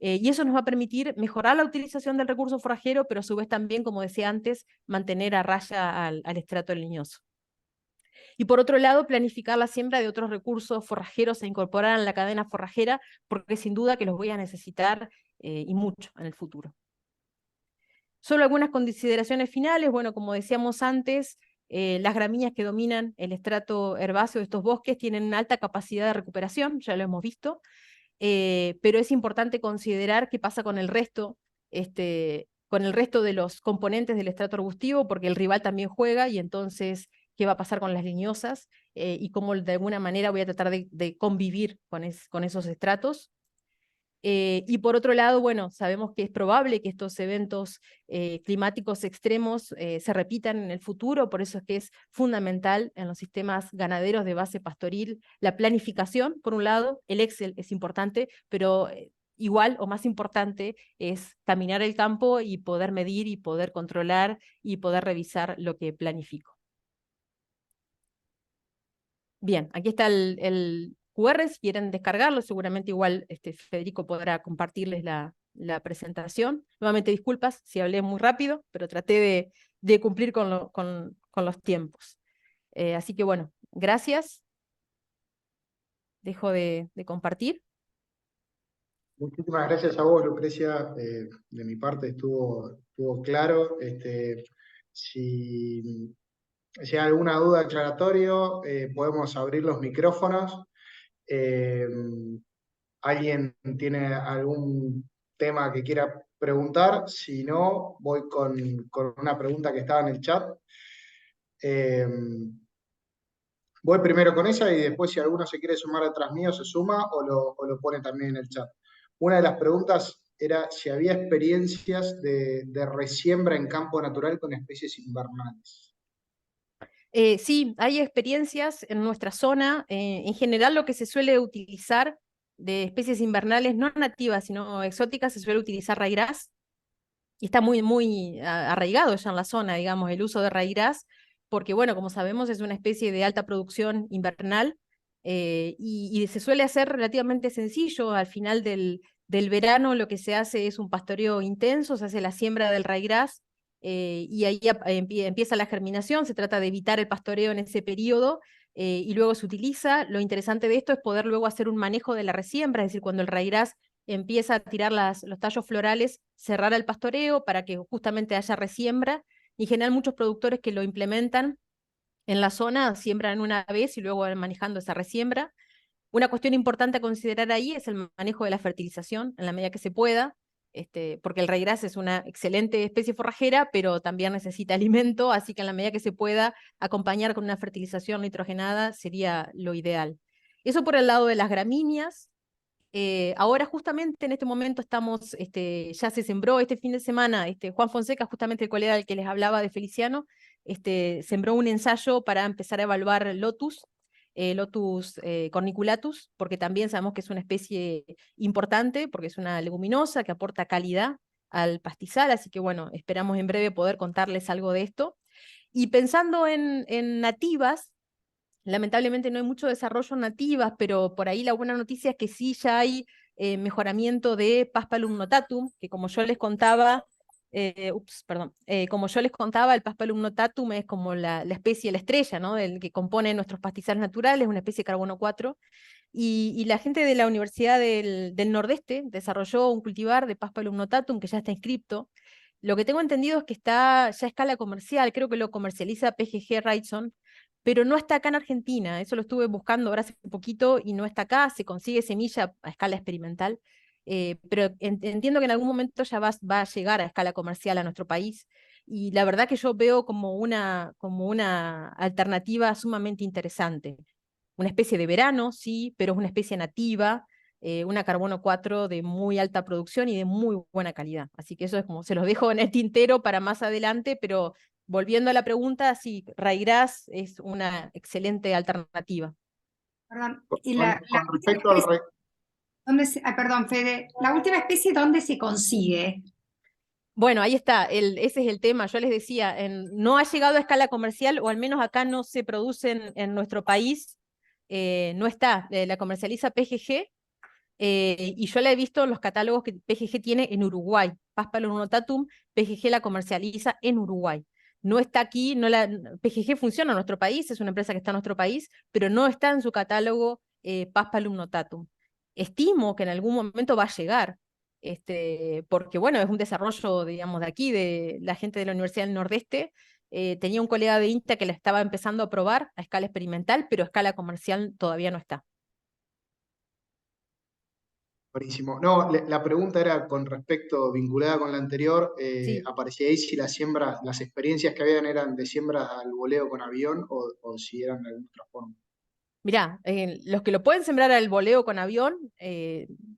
Y eso nos va a permitir mejorar la utilización del recurso forrajero, pero a su vez también, como decía antes, mantener a raya al estrato leñoso. Y por otro lado, planificar la siembra de otros recursos forrajeros a incorporar en la cadena forrajera, porque sin duda que los voy a necesitar y mucho en el futuro. Solo algunas consideraciones finales. Bueno, como decíamos antes, las gramíneas que dominan el estrato herbáceo de estos bosques tienen una alta capacidad de recuperación, ya lo hemos visto. pero es importante considerar qué pasa con el resto de los componentes del estrato arbustivo, porque el rival también juega, y entonces qué va a pasar con las leñosas, y cómo de alguna manera voy a tratar de convivir con esos estratos. Y por otro lado, bueno, sabemos que es probable que estos eventos climáticos extremos se repitan en el futuro, por eso es que es fundamental en los sistemas ganaderos de base pastoril la planificación, por un lado. El Excel es importante, pero igual o más importante es caminar el campo y poder medir y poder controlar y poder revisar lo que planifico. Bien, aquí está el QR, si quieren descargarlo, seguramente igual Federico podrá compartirles la presentación. Nuevamente disculpas si hablé muy rápido, pero traté de cumplir con los tiempos. Así que bueno, gracias. Dejo de compartir. Muchísimas gracias a vos, Lucrecia. De mi parte estuvo claro. Si hay alguna duda aclaratorio, podemos abrir los micrófonos. ¿Alguien tiene algún tema que quiera preguntar? Si no, voy con una pregunta que estaba en el chat. Voy primero con esa y después si alguno se quiere sumar atrás mío se suma o lo pone también en el chat. Una de las preguntas era si había experiencias de resiembra en campo natural con especies invernales. Sí, hay experiencias en nuestra zona. En general lo que se suele utilizar de especies invernales no nativas, sino exóticas, se suele utilizar ryegrass, y está muy arraigado ya en la zona, digamos, el uso de ryegrass, porque bueno, como sabemos es una especie de alta producción invernal, y se suele hacer relativamente sencillo. Al final del verano lo que se hace es un pastoreo intenso, se hace la siembra del ryegrass, y ahí empieza la germinación. Se trata de evitar el pastoreo en ese periodo, y luego se utiliza. Lo interesante de esto es poder luego hacer un manejo de la resiembra, es decir, cuando el ryegrass empieza a tirar los tallos florales, cerrar el pastoreo para que justamente haya resiembra. Y en general muchos productores que lo implementan en la zona siembran una vez y luego van manejando esa resiembra. Una cuestión importante a considerar ahí es el manejo de la fertilización en la medida que se pueda, porque el ryegrass es una excelente especie forrajera, pero también necesita alimento, así que en la medida que se pueda acompañar con una fertilización nitrogenada sería lo ideal. Eso por el lado de las gramíneas. Ahora justamente en este momento estamos, ya se sembró este fin de semana, Juan Fonseca, justamente el colega del que les hablaba de Feliciano, sembró un ensayo para empezar a evaluar Lotus corniculatus, porque también sabemos que es una especie importante, porque es una leguminosa que aporta calidad al pastizal, así que bueno, esperamos en breve poder contarles algo de esto. Y pensando en nativas, lamentablemente no hay mucho desarrollo en nativas, pero por ahí la buena noticia es que sí ya hay mejoramiento de Paspalum notatum, que como yo les contaba, como yo les contaba, el Paspalum notatum es como la especie, la estrella, ¿no?, del que compone nuestros pastizales naturales, una especie de carbono 4, y la gente de la Universidad del Nordeste desarrolló un cultivar de Paspalum notatum que ya está inscripto. Lo que tengo entendido es que está ya a escala comercial, creo que lo comercializa PGG Wrightson, pero no está acá en Argentina. Eso lo estuve buscando ahora hace poquito y no está acá. Se consigue semilla a escala experimental, pero entiendo que en algún momento ya va a llegar a escala comercial a nuestro país, y la verdad que yo veo como una alternativa sumamente interesante. Una especie de verano, sí, pero es una especie nativa, una carbono 4 de muy alta producción y de muy buena calidad. Así que eso es como, se los dejo en el tintero para más adelante, pero volviendo a la pregunta, sí, ryegrass es una excelente alternativa. Perdón, Con respecto al perdón, Fede, ¿la última especie dónde se consigue? Bueno, ahí está, ese es el tema. Yo les decía, no ha llegado a escala comercial, o al menos acá no se produce en nuestro país, no está, la comercializa PGG, y yo la he visto en los catálogos que PGG tiene en Uruguay. Paspalum notatum, PGG la comercializa en Uruguay. No está aquí, PGG funciona en nuestro país, es una empresa que está en nuestro país, pero no está en su catálogo Paspalum notatum. Estimo que en algún momento va a llegar, porque bueno, es un desarrollo, digamos, de aquí, de la gente de la Universidad del Nordeste. Tenía un colega de INTA que la estaba empezando a probar a escala experimental, pero a escala comercial todavía no está. Buenísimo. No, la pregunta era con respecto, vinculada con la anterior, Sí. aparecía ahí si las experiencias que habían eran de siembra al voleo con avión o si eran de alguna otra forma. Mirá, los que lo pueden sembrar al voleo con avión,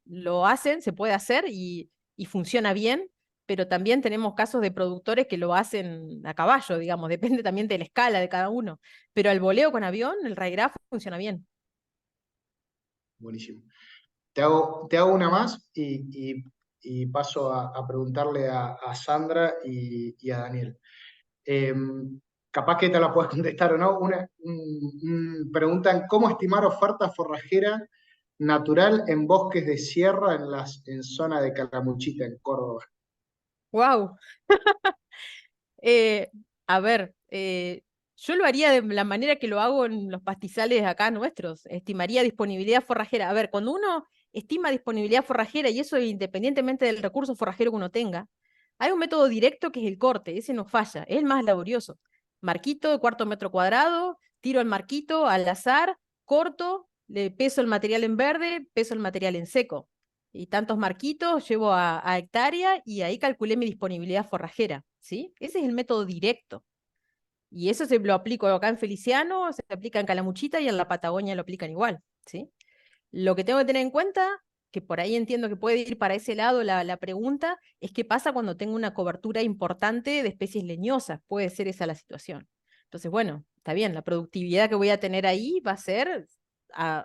lo hacen, se puede hacer y funciona bien, pero también tenemos casos de productores que lo hacen a caballo, digamos, depende también de la escala de cada uno. Pero al voleo con avión, el ryegraft funciona bien. Buenísimo. Te hago una más y paso a preguntarle a Sandra y a Daniel. Eh, Capaz que te la puedes contestar o no. Preguntan, ¿cómo estimar oferta forrajera natural en bosques de sierra en zona de Calamuchita, en Córdoba? ¡Wow! A ver, yo lo haría de la manera que lo hago en los pastizales acá nuestros. Estimaría disponibilidad forrajera. A ver, cuando uno estima disponibilidad forrajera, y eso independientemente del recurso forrajero que uno tenga, hay un método directo que es el corte, ese no falla, es el más laborioso. Marquito de cuarto metro cuadrado, tiro el marquito al azar, corto, le peso el material en verde, peso el material en seco. Y tantos marquitos llevo a hectárea y ahí calculé mi disponibilidad forrajera, ¿sí? Ese es el método directo. Y eso se lo aplico acá en Feliciano, se aplica en Calamuchita y en la Patagonia lo aplican igual, ¿sí? Lo que tengo que tener en cuenta, que por ahí entiendo que puede ir para ese lado la pregunta, es qué pasa cuando tengo una cobertura importante de especies leñosas. Puede ser esa la situación. Entonces, bueno, está bien, la productividad que voy a tener ahí va a ser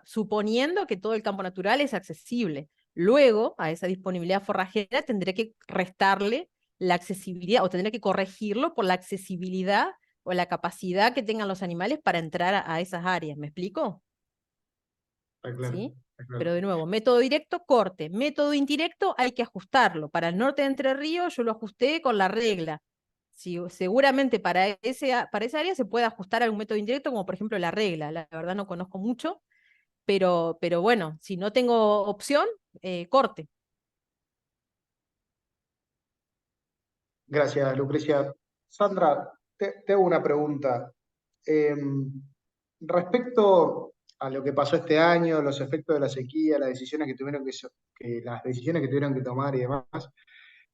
suponiendo que todo el campo natural es accesible. Luego, a esa disponibilidad forrajera tendré que restarle la accesibilidad o tendré que corregirlo por la accesibilidad o la capacidad que tengan los animales para entrar a esas áreas. ¿Me explico? Está claro, ¿Sí? está claro. Pero de nuevo, método directo, corte. Método indirecto, hay que ajustarlo. Para el norte de Entre Ríos yo lo ajusté con la regla. Si, seguramente para esa área se puede ajustar algún método indirecto, como por ejemplo la regla. La verdad no conozco mucho, pero bueno, si no tengo opción, corte. Gracias, Lucrecia. Sandra, te hago una pregunta. Eh, Respecto a lo que pasó este año, los efectos de la sequía, las decisiones las decisiones que tuvieron que tomar y demás,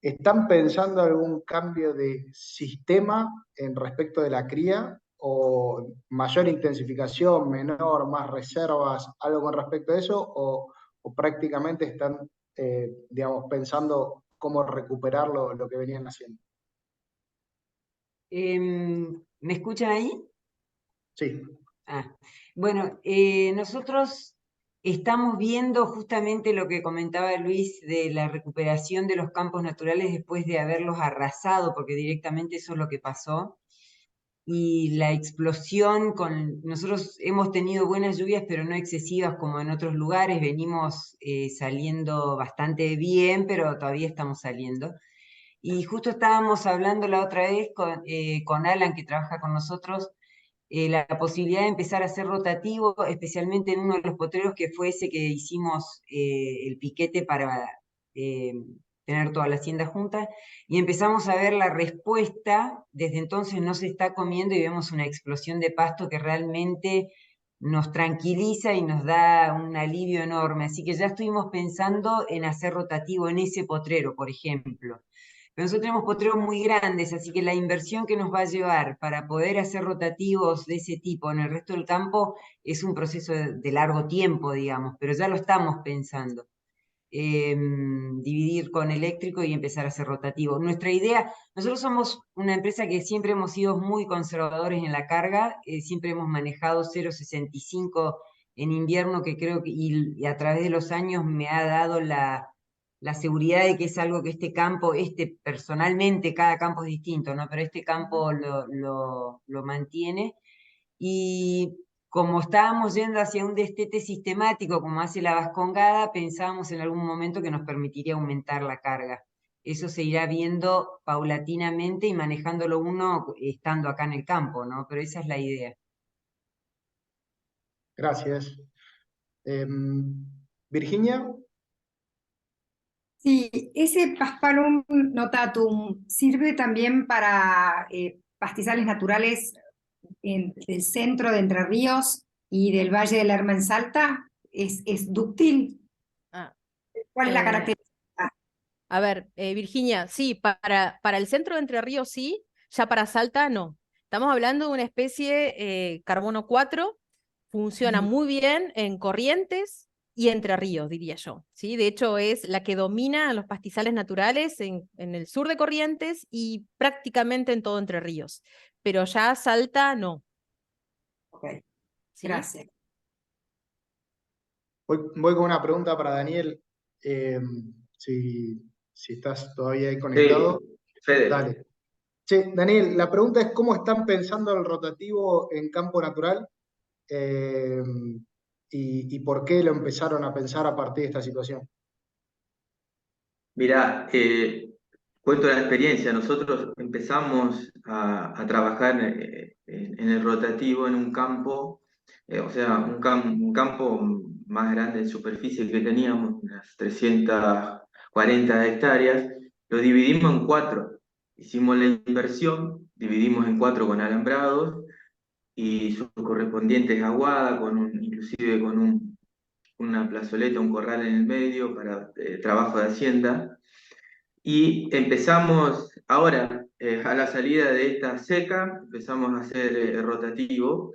¿están pensando algún cambio de sistema en respecto de la cría o mayor intensificación, menor, más reservas, algo con respecto a eso? ¿O prácticamente están, digamos, pensando cómo recuperar lo que venían haciendo? ¿Me escuchan ahí? Sí. Bueno, nosotros estamos viendo justamente lo que comentaba Luis de la recuperación de los campos naturales después de haberlos arrasado, porque directamente eso es lo que pasó. Y la explosión nosotros hemos tenido buenas lluvias, pero no excesivas como en otros lugares. Venimos saliendo bastante bien, pero todavía estamos saliendo. Y justo estábamos hablando la otra vez con Alan, que trabaja con nosotros, la posibilidad de empezar a hacer rotativo, especialmente en uno de los potreros que fue ese que hicimos el piquete para eh, tener toda la hacienda junta, y empezamos a ver la respuesta. Desde entonces no se está comiendo y vemos una explosión de pasto que realmente nos tranquiliza y nos da un alivio enorme. Así que ya estuvimos pensando en hacer rotativo en ese potrero, por ejemplo. Pero nosotros tenemos potreros muy grandes, así que la inversión que nos va a llevar para poder hacer rotativos de ese tipo en el resto del campo es un proceso de largo tiempo, digamos, pero ya lo estamos pensando. Dividir con eléctrico y empezar a hacer rotativo. Nuestra idea, nosotros somos una empresa que siempre hemos sido muy conservadores en la carga, siempre hemos manejado 0,65 en invierno, que creo que y a través de los años me ha dado la seguridad de que es algo que este campo, personalmente, cada campo es distinto, ¿no? Pero este campo lo mantiene. Y como estábamos yendo hacia un destete sistemático, como hace la vascongada, pensábamos en algún momento que nos permitiría aumentar la carga. Eso se irá viendo paulatinamente y manejándolo uno estando acá en el campo, ¿no? Pero esa es la idea. Gracias. Virginia. Sí, ese Paspalum notatum sirve también para pastizales naturales del centro de Entre Ríos y del Valle del Lerma en Salta. ¿Es dúctil? Ah, ¿Cuál es la característica? A ver, Virginia, sí, para el centro de Entre Ríos sí, ya para Salta no. Estamos hablando de una especie carbono 4, funciona muy bien en Corrientes y Entre Ríos, diría yo. ¿Sí? De hecho, es la que domina los pastizales naturales en el sur de Corrientes y prácticamente en todo Entre Ríos. Pero ya Salta no. Ok, ¿Sí? gracias. Voy con una pregunta para Daniel. Si estás todavía ahí Sí, conectado, Fede. dale. Che, Daniel, la pregunta es cómo están pensando el rotativo en campo natural eh, y por qué lo empezaron a pensar a partir de esta situación. Mira, cuento la experiencia. Nosotros empezamos a trabajar en el rotativo en un campo, o sea, un campo más grande en superficie que teníamos, unas 340 hectáreas. Lo dividimos en cuatro. Hicimos la inversión, dividimos en cuatro con alambrados y sus correspondientes aguadas, inclusive con una plazoleta, un corral en el medio para trabajo de hacienda. Y empezamos ahora, a la salida de esta seca, empezamos a hacer rotativo.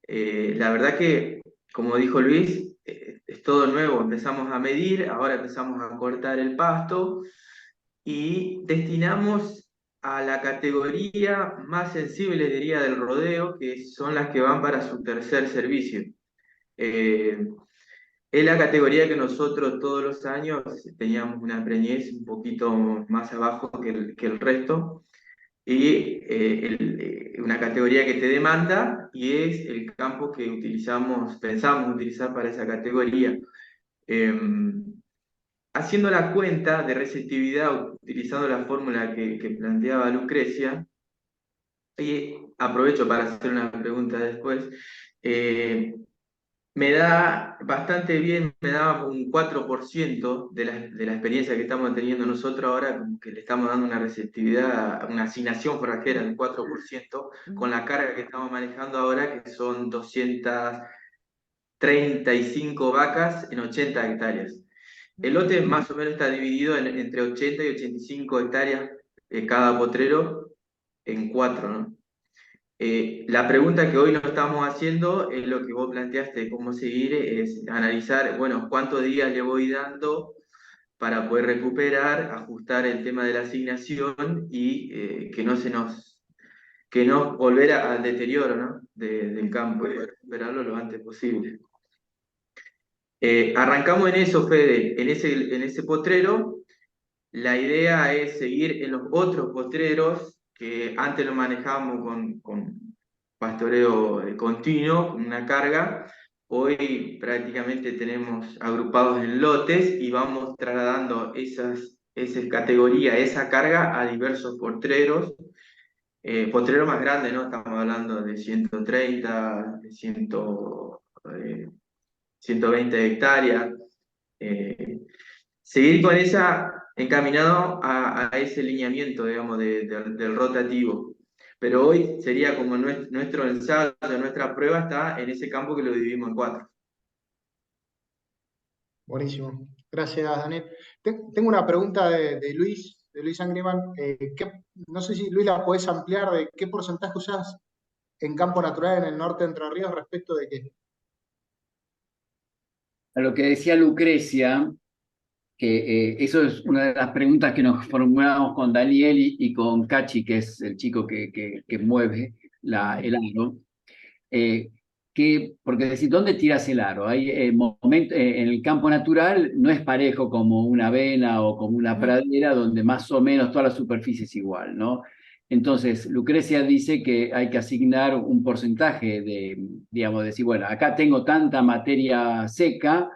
La verdad que, como dijo Luis, es todo nuevo. Empezamos a medir, ahora empezamos a cortar el pasto y destinamos a la categoría más sensible, diría, del rodeo, que son las que van para su tercer servicio. Eh, es la categoría que nosotros todos los años teníamos una preñez un poquito más abajo que el resto, y una categoría que te demanda, y es el campo que pensamos utilizar para esa categoría. Haciendo la cuenta de receptividad, utilizando la fórmula que planteaba Lucrecia, y aprovecho para hacer una pregunta después. Me da bastante bien, me da un 4% de la experiencia que estamos teniendo nosotros ahora, como que le estamos dando una receptividad, una asignación forrajera del 4%, con la carga que estamos manejando ahora, que son 235 vacas en 80 hectáreas. El lote más o menos está dividido entre 80 y 85 hectáreas cada potrero en cuatro, ¿no? La pregunta que hoy nos estamos haciendo es lo que vos planteaste, cómo seguir, es analizar, bueno, cuántos días le voy dando para poder recuperar, ajustar el tema de la asignación y que no volver al deterioro, ¿no? del campo y recuperarlo lo antes posible. Arrancamos en eso, Fede, en ese potrero. La idea es seguir en los otros potreros que antes lo manejábamos con pastoreo continuo, con una carga. Hoy prácticamente tenemos agrupados en lotes y vamos trasladando esa categoría, esa carga a diversos potreros. Potreros más grandes, ¿no? Estamos hablando de 130, de 120 hectáreas. Seguir con encaminado a ese lineamiento, digamos, del rotativo. Pero hoy sería como nuestro ensayo, nuestra prueba está en ese campo que lo dividimos en cuatro. Buenísimo. Gracias, Daniel. Tengo una pregunta de Luis Angriman. No sé si, Luis, la podés ampliar de qué porcentaje usás en campo natural en el norte de Entre Ríos respecto de qué. A lo que decía Lucrecia, que eso es una de las preguntas que nos formulamos con Daniel y con Cachi, que es el chico que mueve el aro. Porque decir, ¿dónde tiras el aro? Hay en el campo natural no es parejo como una avena o como una pradera, donde más o menos toda la superficie es igual, ¿no? Entonces, Lucrecia dice que hay que asignar un porcentaje digamos, decir, bueno, acá tengo tanta materia seca,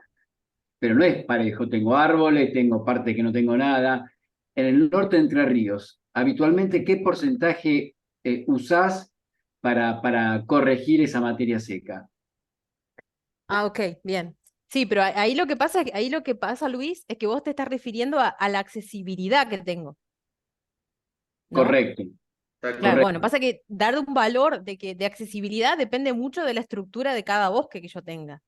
pero no es parejo. Tengo árboles, tengo parte que no tengo nada. En el norte de Entre Ríos, habitualmente, ¿qué porcentaje usás para corregir esa materia seca? Ah, ok, bien. Sí, pero ahí lo que pasa, Luis, es que vos te estás refiriendo a la accesibilidad que tengo, ¿no? Correcto, Claro, bueno, correcto. pasa que dar un valor de accesibilidad depende mucho de la estructura de cada bosque que yo tenga.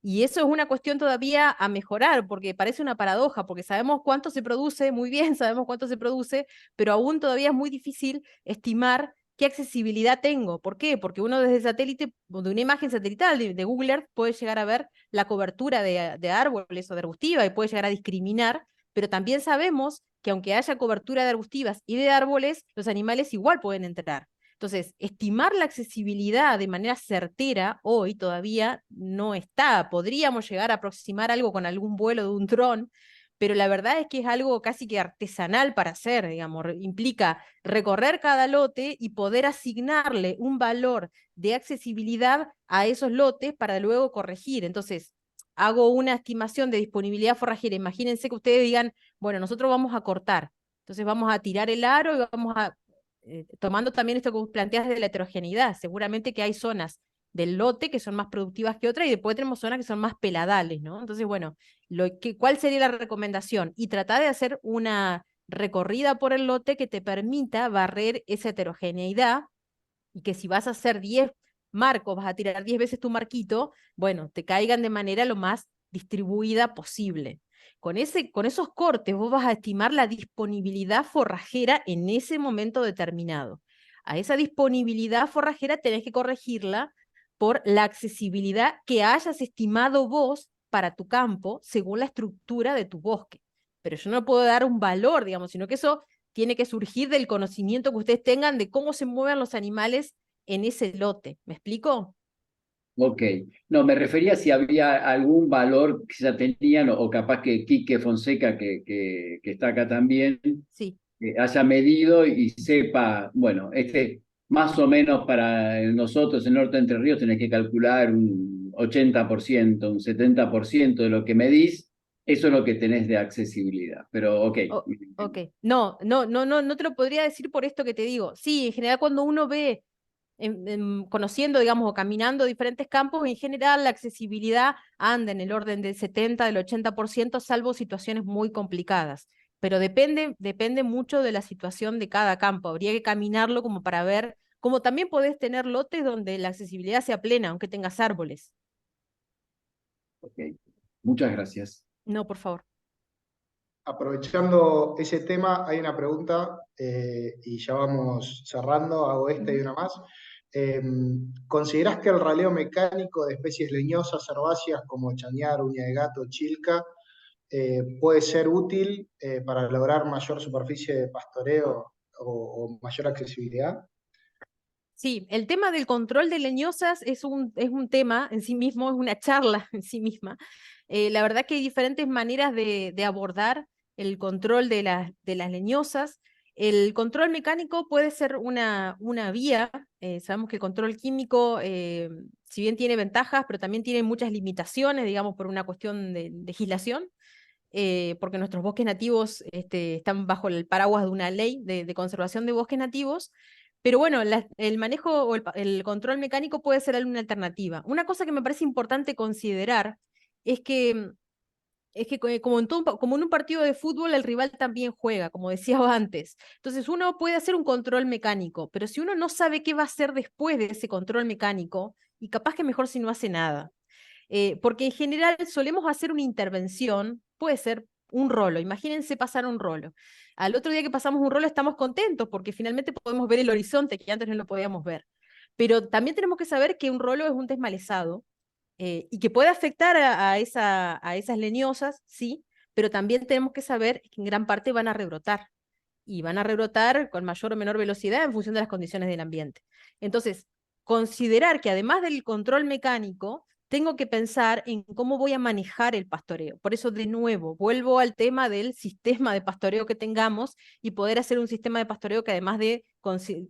Y eso es una cuestión todavía a mejorar, porque parece una paradoja, porque sabemos cuánto se produce, muy bien, sabemos cuánto se produce, pero aún todavía es muy difícil estimar qué accesibilidad tengo. ¿Por qué? Porque uno desde satélite, de una imagen satelital de Google Earth, puede llegar a ver la cobertura de árboles o de arbustiva y puede llegar a discriminar, pero también sabemos que aunque haya cobertura de arbustivas y de árboles, los animales igual pueden entrar. Entonces, estimar la accesibilidad de manera certera hoy todavía no está. Podríamos llegar a aproximar algo con algún vuelo de un dron, pero la verdad es que es algo casi que artesanal para hacer, digamos, implica recorrer cada lote y poder asignarle un valor de accesibilidad a esos lotes para luego corregir. Entonces, hago una estimación de disponibilidad forrajera. Imagínense que ustedes digan, bueno, nosotros vamos a cortar, entonces vamos a tirar el aro y vamos a tomando también esto que vos planteas de la heterogeneidad, seguramente que hay zonas del lote que son más productivas que otras y después tenemos zonas que son más peladales, ¿no? Entonces, bueno, ¿cuál sería la recomendación? Y tratar de hacer una recorrida por el lote que te permita barrer esa heterogeneidad y que si vas a hacer 10 marcos, vas a tirar 10 veces tu marquito, bueno, te caigan de manera lo más distribuida posible. Con esos cortes vos vas a estimar la disponibilidad forrajera en ese momento determinado. A esa disponibilidad forrajera tenés que corregirla por la accesibilidad que hayas estimado vos para tu campo según la estructura de tu bosque. Pero yo no puedo dar un valor, digamos, sino que eso tiene que surgir del conocimiento que ustedes tengan de cómo se mueven los animales en ese lote. ¿Me explico? Ok, no, me refería si había algún valor que ya tenían o capaz que Quique Fonseca, que está acá también, Sí. haya medido y sepa, bueno, más o menos para nosotros en Norte de Entre Ríos tenés que calcular un 80%, un 70% de lo que medís, eso es lo que tenés de accesibilidad, pero ok. Ok. No te lo podría decir por esto que te digo. Sí, en general cuando uno ve conociendo, digamos, o caminando diferentes campos, en general la accesibilidad anda en el orden del 70, del 80%, salvo situaciones muy complicadas. Pero depende mucho de la situación de cada campo. Habría que caminarlo como para ver, como también podés tener lotes donde la accesibilidad sea plena, aunque tengas árboles. Ok, muchas gracias. No, por favor. Aprovechando ese tema, hay una pregunta y ya vamos cerrando, hago esta y una más. ¿Considerás que el raleo mecánico de especies leñosas herbáceas como chañar, uña de gato, chilca, puede ser útil para lograr mayor superficie de pastoreo o mayor accesibilidad? Sí, el tema del control de leñosas es un tema en sí mismo, es una charla en sí misma. La verdad que hay diferentes maneras de abordar el control de las leñosas. El control mecánico puede ser una vía. Sabemos que el control químico, si bien tiene ventajas, pero también tiene muchas limitaciones, digamos, por una cuestión de legislación. Porque nuestros bosques nativos están bajo el paraguas de una ley de conservación de bosques nativos, pero bueno, el manejo o el control mecánico puede ser una alternativa. Una cosa que me parece importante considerar es que, como como en un partido de fútbol, el rival también juega, como decía antes. Entonces uno puede hacer un control mecánico, pero si uno no sabe qué va a hacer después de ese control mecánico, y capaz que mejor si no hace nada. Porque en general solemos hacer una intervención, puede ser un rolo, imagínense pasar un rolo. Al otro día que pasamos un rolo estamos contentos porque finalmente podemos ver el horizonte que antes no lo podíamos ver. Pero también tenemos que saber que un rolo es un desmalezado y que puede afectar a esas leñosas, sí, pero también tenemos que saber que en gran parte van a rebrotar y van a rebrotar con mayor o menor velocidad en función de las condiciones del ambiente. Entonces, considerar que además del control mecánico, tengo que pensar en cómo voy a manejar el pastoreo. Por eso, de nuevo, vuelvo al tema del sistema de pastoreo que tengamos y poder hacer un sistema de pastoreo que además de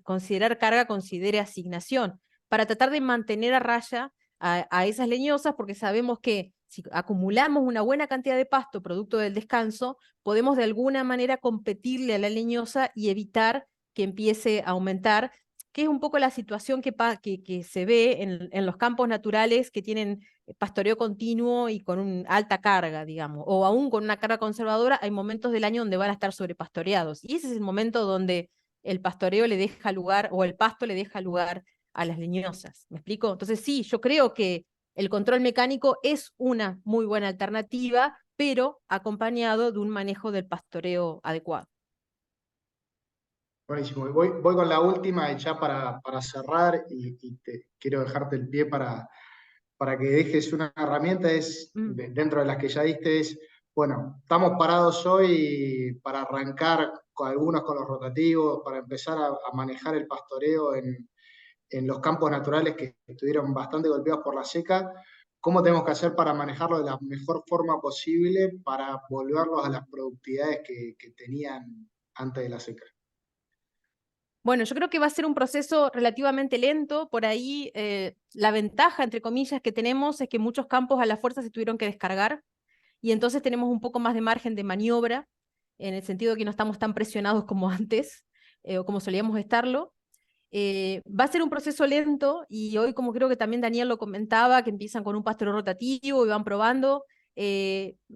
considerar carga, considere asignación, para tratar de mantener a raya a esas leñosas, porque sabemos que si acumulamos una buena cantidad de pasto producto del descanso, podemos de alguna manera competirle a la leñosa y evitar que empiece a aumentar, que es un poco la situación que se ve en los campos naturales que tienen pastoreo continuo y con una alta carga, digamos, o aún con una carga conservadora, hay momentos del año donde van a estar sobrepastoreados. Y ese es el momento donde el pastoreo le deja lugar, o el pasto le deja lugar a las leñosas. ¿Me explico? Entonces sí, yo creo que El control mecánico es una muy buena alternativa, pero acompañado de un manejo del pastoreo adecuado. Buenísimo. Y voy con la última y ya para cerrar, quiero dejarte el pie para que dejes una herramienta, dentro de las que ya diste, bueno, estamos parados hoy para arrancar con algunos con los rotativos, para empezar a manejar el pastoreo en los campos naturales que estuvieron bastante golpeados por la seca. ¿Cómo tenemos que hacer para manejarlo de la mejor forma posible para volverlos a las productividades que tenían antes de la seca? Bueno, yo creo que va a ser un proceso relativamente lento. Por ahí la ventaja, entre comillas, que tenemos es que muchos campos a la fuerza se tuvieron que descargar y entonces tenemos un poco más de margen de maniobra, en el sentido de que no estamos tan presionados como antes, o como solíamos estarlo. Va a ser un proceso lento y hoy, como creo que también Daniel lo comentaba, que empiezan con un pastoreo rotativo y van probando.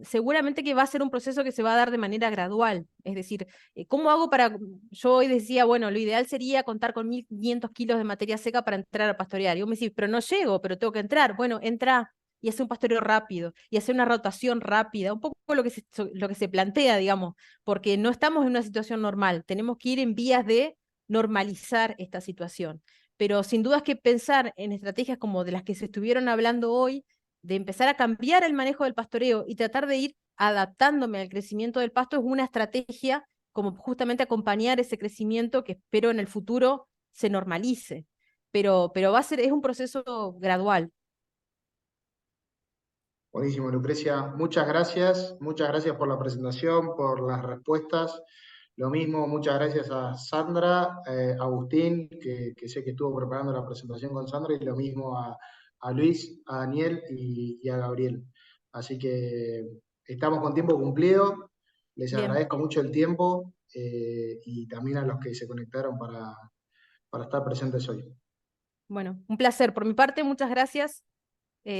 Seguramente que va a ser un proceso que se va a dar de manera gradual. Es decir, ¿cómo hago para...? Yo hoy decía, bueno, lo ideal sería contar con 1.500 kilos de materia seca para entrar a pastorear. Y vos me decís, pero no llego, pero tengo que entrar. Bueno, entra y hace un pastoreo rápido, y hacer una rotación rápida, un poco lo que se plantea, digamos, porque no estamos en una situación normal, tenemos que ir en vías de normalizar esta situación. Pero sin duda es que pensar en estrategias como de las que se estuvieron hablando hoy, de empezar a cambiar el manejo del pastoreo y tratar de ir adaptándome al crecimiento del pasto es una estrategia como justamente acompañar ese crecimiento que espero en el futuro se normalice. Pero es un proceso gradual. Buenísimo, Lucrecia. Muchas gracias por la presentación, por las respuestas. Lo mismo, muchas gracias a Sandra, Agustín, que sé que estuvo preparando la presentación con Sandra, y lo mismo a Luis, a Daniel y a Gabriel. Así que estamos con tiempo cumplido. Les Bien. agradezco mucho el tiempo, y también a los que se conectaron para estar presentes hoy. Bueno, un placer. Por mi parte, muchas gracias.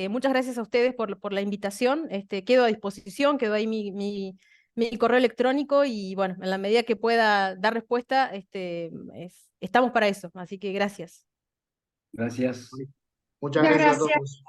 Muchas gracias a ustedes por la invitación. Quedo a disposición, quedó ahí mi correo electrónico y bueno, en la medida que pueda dar respuesta, estamos para eso. Así que gracias. Gracias. Muchas Muchas gracias a gracias. todos.